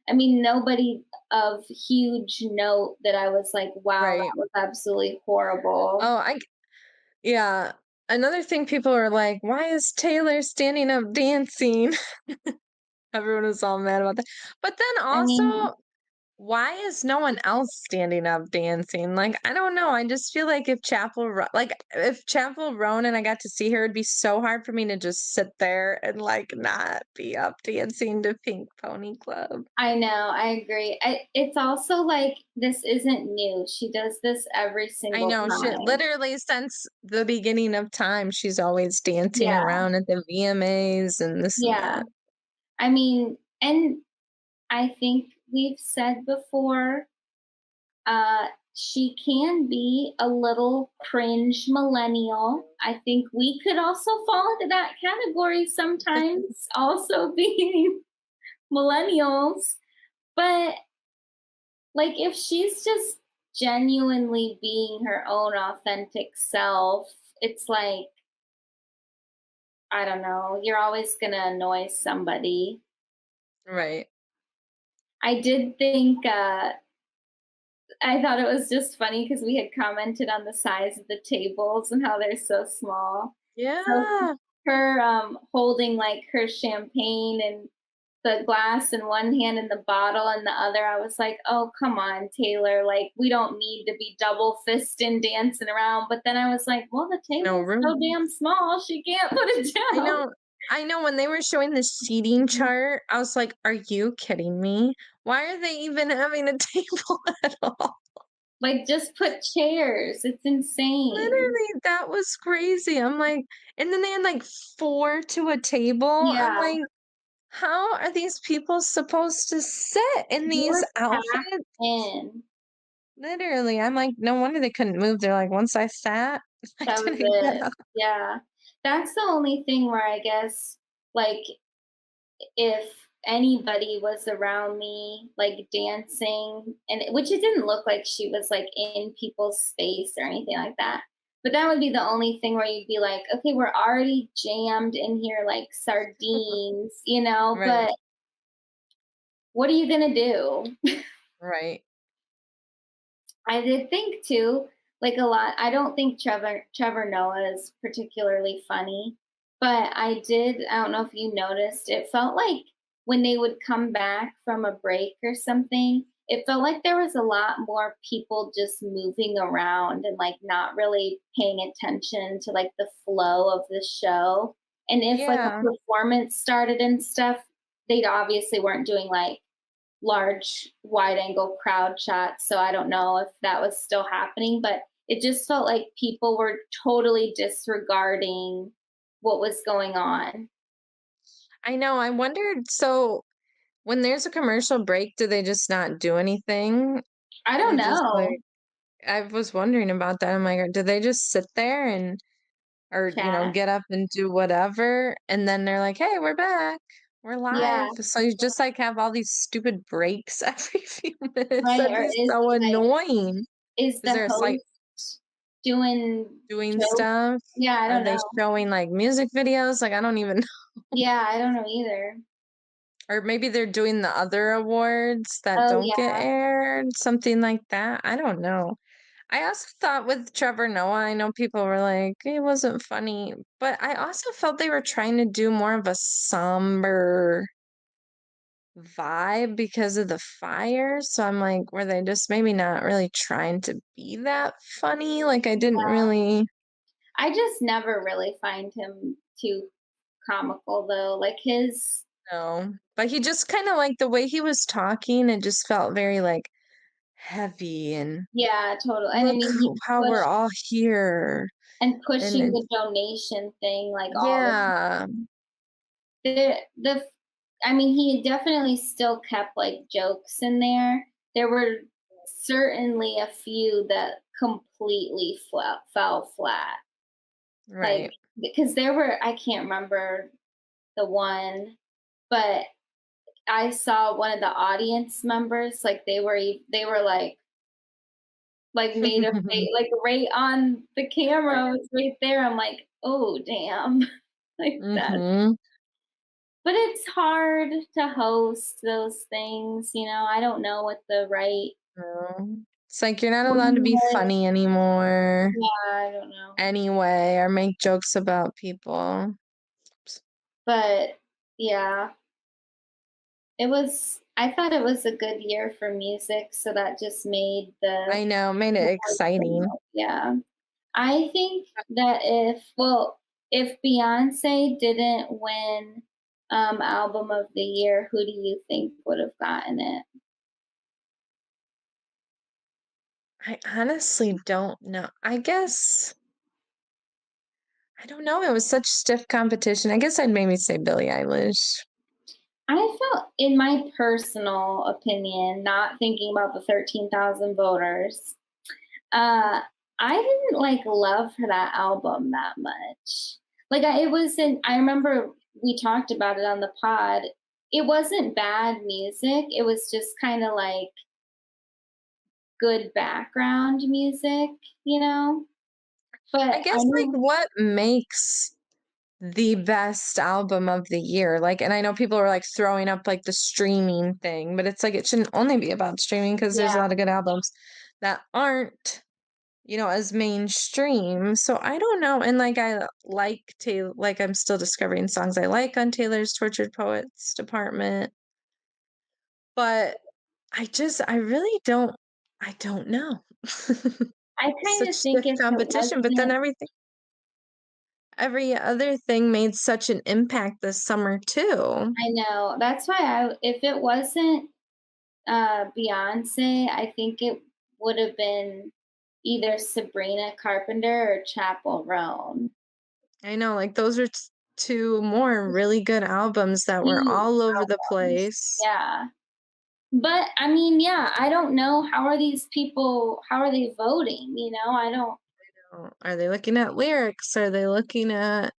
I mean, nobody of huge note that I was like, "Wow, Right. that was absolutely horrible." Oh, yeah. another thing people are like, "Why is Taylor standing up dancing?" Everyone was all mad about that. But then I mean, also, why is no one else standing up dancing? Like, I don't know. I just feel like if Chapel Roan and I got to see her, it'd be so hard for me to just sit there and like not be up dancing to Pink Pony Club. I know, I agree. It's also like this isn't new. She does this every I single know she time. literally since the beginning of time, she's always dancing Yeah, around at the VMAs and this and yeah. that. I mean, and I think we've said before, she can be a little cringe millennial. I think we could also fall into that category sometimes, also being millennials. But like, if she's just genuinely being her own authentic self, it's like, I don't know, you're always going to annoy somebody. Right. I did think I thought it was just funny because we had commented on the size of the tables and how they're so small. So Yeah. her holding like her champagne and the glass in one hand and the bottle in the other, I was like, oh, come on, Taylor. Like, we don't need to be double fisting dancing around. But then I was like, well, the No table's so room. damn small, she can't put it I down. know I know when they were showing the seating chart, I was like, "Are you kidding me? Why are they even having a table at all?" Like, just put chairs. It's insane. Literally, that was crazy. I'm like and then they had, like, 4 to a table. I'm Yeah. like, "How are these people supposed to sit in They these were packed outfits?" in. Literally, I'm like, "No wonder they couldn't move." They're like, "Once I sat, I That was didn't get it. up." Yeah. That's the only thing where I guess, like, if anybody was around me, like, dancing, and which it didn't look like she was, like, in people's space or anything like that. But that would be the only thing where you'd be like, "Okay, we're already jammed in here like sardines," Right, but what are you gonna do? right. I did think too, like a lot. I don't think Trevor Noah is particularly funny, but I did. I don't know if you noticed. It felt like when they would come back from a break or something, it felt like there was a lot more people just moving around and like not really paying attention to like the flow of the show. And if like a Yeah. performance started and stuff, they obviously weren't doing like large wide angle crowd shots. So I don't know if that was still happening, but it just felt like people were totally disregarding what was going on. I know, I wondered so when there's a commercial break, do they just not do anything? I don't They just, like know. I was wondering about that, I'm like, do they just sit there and or, Chat. get up and do whatever, and then they're like, "Hey, we're back. We're Yeah. live." So you just, like, have all these stupid breaks every few minutes, Right. that'd Or be so annoying. is Is the there a slight host doing doing jokes? stuff? Yeah, I Are don't they know. showing, like, music videos? Like, I don't even Yeah, I don't know either. or maybe they're doing the other awards that Oh don't get yeah. aired, something like that. I don't know. I also thought with Trevor Noah, I know people were like, "It wasn't funny," but I also felt they were trying to do more of a somber vibe because of the fire, so I'm like, were they just maybe not really trying to be that funny? Like, I didn't Yeah. really I just never really find him too comical though. Like his know. But he just kinda like the way he was talking, it just felt very, like, heavy and yeah, total. And I look mean he how we're pushed all here. and And pushing the it's donation thing like all the yeah. time. The I mean, he definitely still kept like jokes in there. There were certainly a few that completely fell flat. Like Right. because there were I can't remember the one, but I saw one of the audience members like they were like made a face like right on the camera Right. was right there. I'm like, oh damn, like that. Mhm. But it's hard to host those things, I don't know what the right No. It's like you're not allowed to be What? funny anymore Yeah, I don't know. anyway or make jokes about people. But yeah, I thought it was a good year for music, so that just made I know, made it exciting. yeah. I think that if Beyonce didn't win album of the year, who do you think would have gotten it? I honestly don't know. I guess I don't know. It was such stiff competition. I guess I'd maybe say Billie Eilish. I felt, in my personal opinion, not thinking about the 13,000 voters, uh, I didn't like love for that album that much. Like it wasn't. I remember we talked about it on the pod. It wasn't bad music. It was just kind of like good background music, you know. I But I guess like know, what makes the best album of the year? Like, and I know people are like throwing up like the streaming thing, but it's like it shouldn't only be about streaming because there's a yeah, lot of good albums that aren't, as mainstream. So I don't know. And like I like Taylor, like I'm still discovering songs I like on Taylor's Tortured Poets Department, but I really I don't know. I kind Such of think stiff if it competition, but then wasn't, every other thing made such an impact this summer too. I know that's why if it wasn't Beyonce, I think it would have been either Sabrina Carpenter or Chapel Roan. I know, like those are two more really good albums that were Huge all over the albums. place. Yeah. But I mean, yeah, I don't know how are these people how are they voting, I don't Are they looking at lyrics? Are they looking at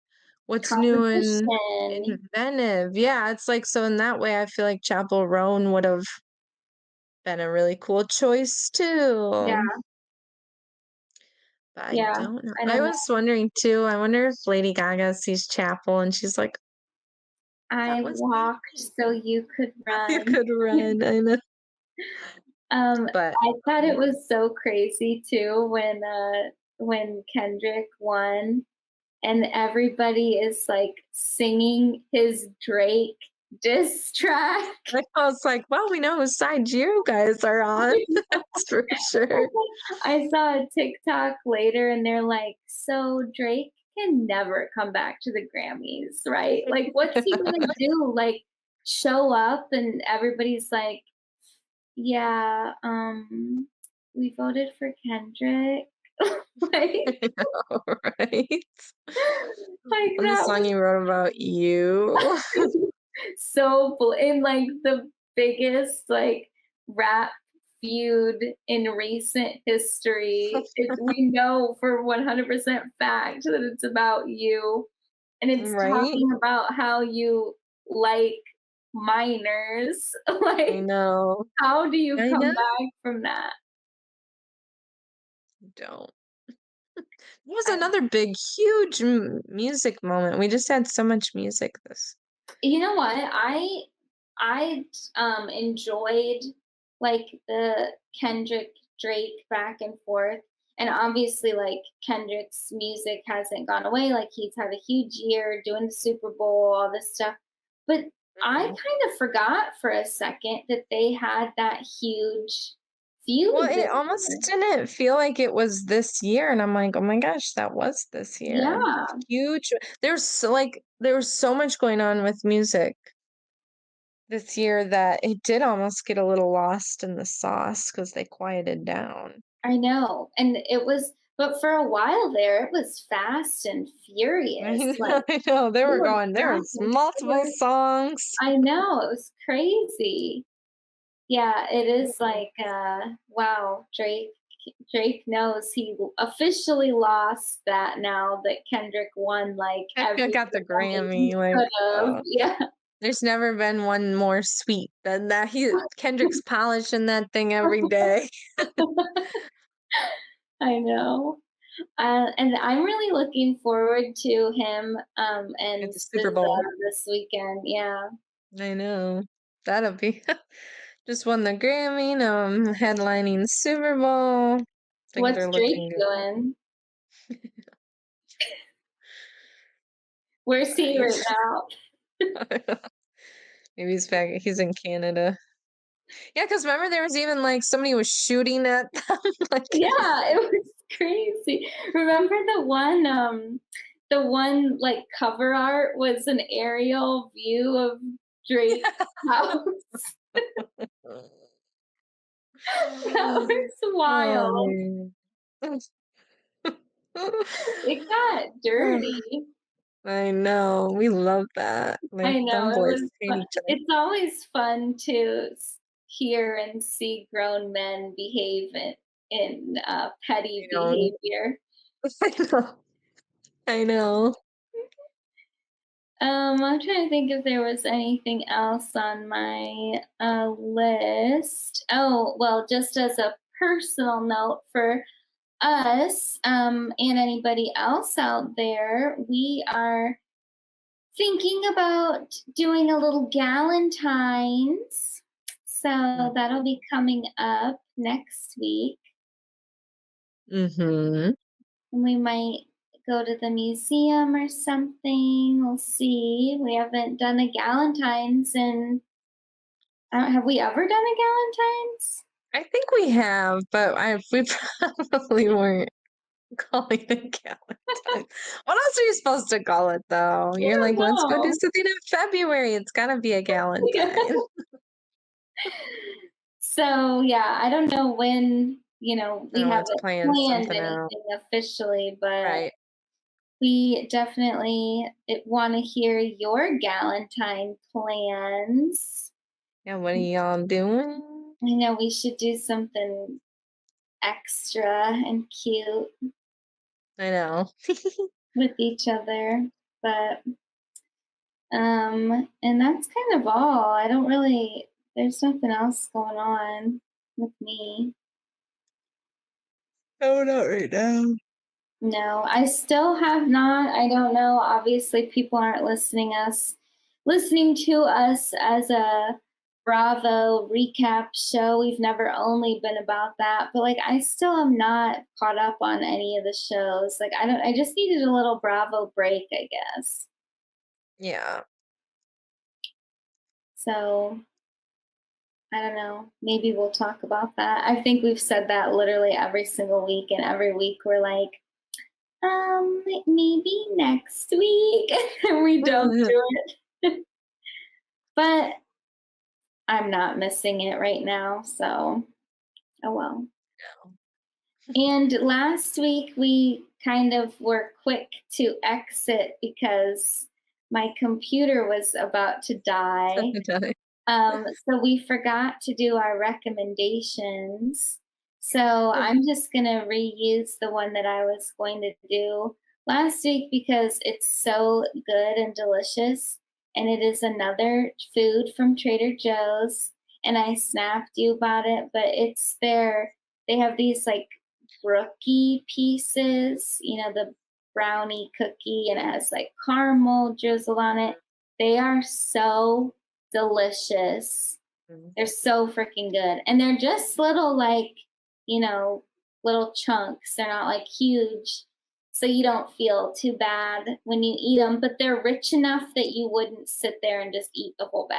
what's new and competition. inventive? Yeah, it's like so in that way I feel like Chapel Roan would have been a really cool choice Yeah, too. But I yeah, don't know. I I don't was know. wondering too, I wonder if Lady Gaga sees Chapel and she's like, that I was walked so you could you run. could run. I know. But I thought it was so crazy too when Kendrick won and everybody is like singing his Drake diss track. I was like, well, we know whose side you guys are on. That's for sure. I saw a TikTok later and they're like, so Drake can never come back to the Grammys, right? Like, what's he gonna do? Like, show up and everybody's like, yeah, we voted for Kendrick. like, I know, right? like On the that song was you wrote about you. in like the biggest like rap feud in recent history. We know for 100% fact that it's about you, and it's Right? talking about how you like minors. I like, know. how do you I come know. back from that? Don't. What was I, another big, huge music moment? We just had so much music this. you know what? I enjoyed like the Kendrick Drake back and forth. And obviously like Kendrick's music hasn't gone away. Like he's had a huge year doing the Super Bowl, all this stuff. But I Mhm. kind of forgot for a second that they had that huge Well, feud it this almost year. didn't feel like it was this year, and I'm like, "Oh my gosh, that was this year." Yeah, Huge there was so much going on with music this year that it did almost get a little lost in the sauce because they quieted down. I know. And it was but for a while there it was fast and I furious. Like know, I know, they they were were going there back was and multiple forth. songs. I know, it was crazy. Yeah, it is Mhm. like, wow, Drake knows he officially lost that now that Kendrick won, like, I every got the Grammy he Grammy, like, could've. Yeah, there's never been one more sweet than that. Kendrick's polishing that thing every day. I know. And I'm really looking forward to him, and At the Super SZA Bowl. this weekend, yeah. I know. That'll be Just won the Grammy, now I'm headlining Super Bowl. Things What's are Drake looking good. doing? Where's he right He's now? maybe he's back. He's in Canada. Yeah, because remember there was even like somebody was shooting at them. Like, Yeah, it was crazy. Remember the one like cover art was an aerial view of Drake's house. That was oh wild. man. It got dirty. I know. We love that. Like I know, them it boys was hate fun. each other. It's always fun to hear and see grown men behave in petty You know. behavior. I know. I know. I'm trying to think if there was anything else on my list. Oh, well, just as a personal note for us and anybody else out there, we are thinking about doing a little Galentines. So that'll be coming up next week. Mm-hmm. And we might go to the museum or something. We'll see. We haven't done a Galentine's in, have we ever done a Galentine's? I think we have, but we probably weren't calling it Galentine. What else are you supposed to call it though? I You're like, let's go don't do know. something in February. It's gotta be a Yeah. Galentine. So yeah, I don't know when, I we know let's haven't plan planned something out. anything officially, but Right. we definitely want to hear your Galentine plans. Yeah, what are y'all doing? I know we should do something extra and cute I know. with each other, but and that's kind of all. I don't really there's nothing else going on with me. No, not right now. No, I still have not. I don't know. Obviously, people aren't listening to us as a Bravo recap show. We've never only been about that, but like I still am not caught up on any of the shows. Like I just needed a little Bravo break, I guess. Yeah. So, I don't know. Maybe we'll talk about that. I think we've said that literally every single week, and every week we're like, maybe next week, and we don't do it. But I'm not missing it right now, so oh well. And last week we kind of were quick to exit because my computer was about to die. So we forgot to do our recommendations. So I'm just going to reuse the one that I was going to do last week because it's so good and delicious. And it is another food from Trader Joe's. And I snapped you about it, but they have these like brookie pieces, the brownie cookie, and it has like caramel drizzle on it. They are so delicious. They're so freaking good. And they're just little, like, you know, little chunks. They're not like huge. So you don't feel too bad when you eat them, but they're rich enough that you wouldn't sit there and just eat the whole bag.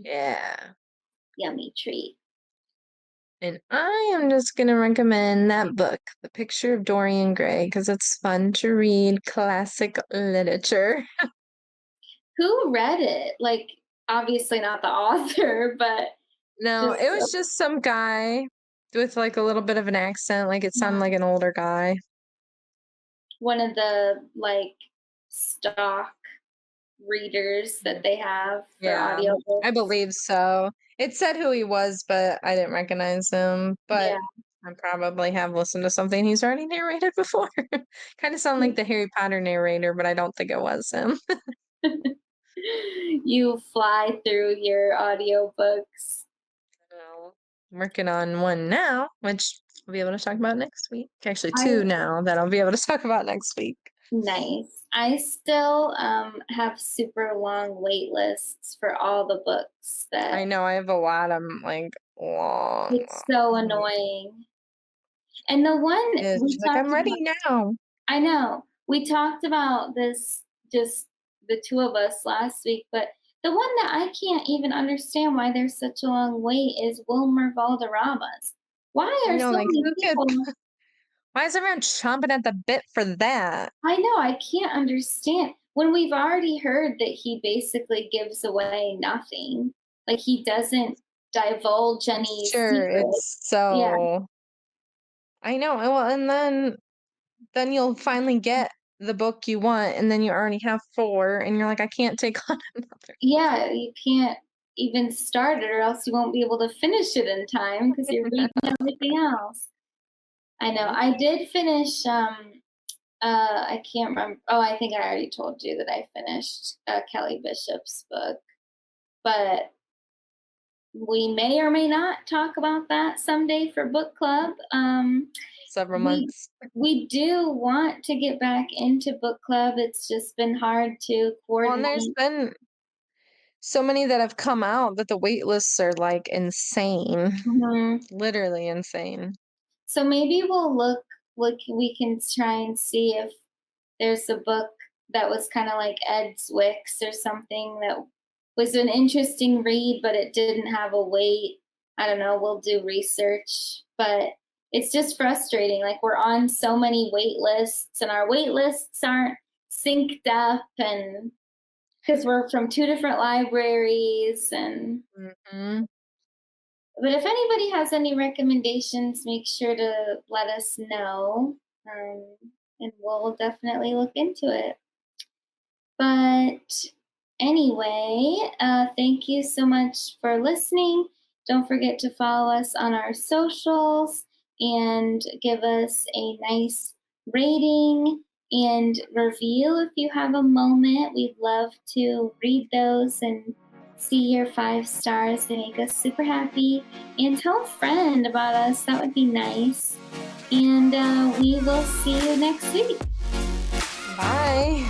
Yeah. Yummy treat. And I am just gonna recommend that book, The Picture of Dorian Gray, because it's fun to read classic literature. Who read it? Like, obviously not the author, but No, just it was just some guy with like a little bit of an accent, like it sounded like an older guy. one of the like stock readers that they have for Yeah, I audiobooks. believe so. It said who he was, but I didn't recognize him. Yeah. But I probably have listened to something he's already narrated before. Kind of sound like the Harry Potter narrator, but I don't think it was him. You fly through your audiobooks. So, I'm working on one now, which I'll be able to talk about next week. Actually, I two now that I'll be able to talk about next week. Nice. I still have super long wait lists for all the books that I know I have a lot. I'm like long. it's so annoying. And the one It's we she's like, talked I'm about, ready now. I know, we talked about this, just the two of us last week, but the one that I can't even understand why there's such a long wait is Wilmer Valderrama's. Why I are know, so like many who could people? why is everyone chomping at the bit for that? I know, I can't understand when we've already heard that he basically gives away nothing. Like he doesn't divulge I'm any sure secrets. it's Yeah. so I know. Well, and then you'll finally get the book you want, and then you already have 4, and you're like, I can't take on another. Yeah, you can't even start it or else you won't be able to finish it in time because you're reading everything else. I know. I did finish I can't remember. Oh, I think I already told you that I finished Kelly Bishop's book. But we may or may not talk about that someday for book club. Several We months. we do want to get back into book club. It's just been hard to Well, and there's coordinate. been so many that have come out that the wait lists are, like, insane. Mhm. Literally insane. So maybe we'll look. We can try and see if there's a book that was kind of like Ed's Wicks or something that was an interesting read, but it didn't have a wait. I don't know. We'll do research, but it's just frustrating. Like we're on so many wait lists, and our wait lists aren't synced up, and because we're from two different libraries, and Mhm. but if anybody has any recommendations, make sure to let us know, and we'll definitely look into it. But anyway, thank you so much for listening. Don't forget to follow us on our socials and give us a nice rating and review if you have a moment. We'd love to read those and see your 5 stars. They make us super happy. And tell a friend about us. That would be nice. And we will see you next week. Bye.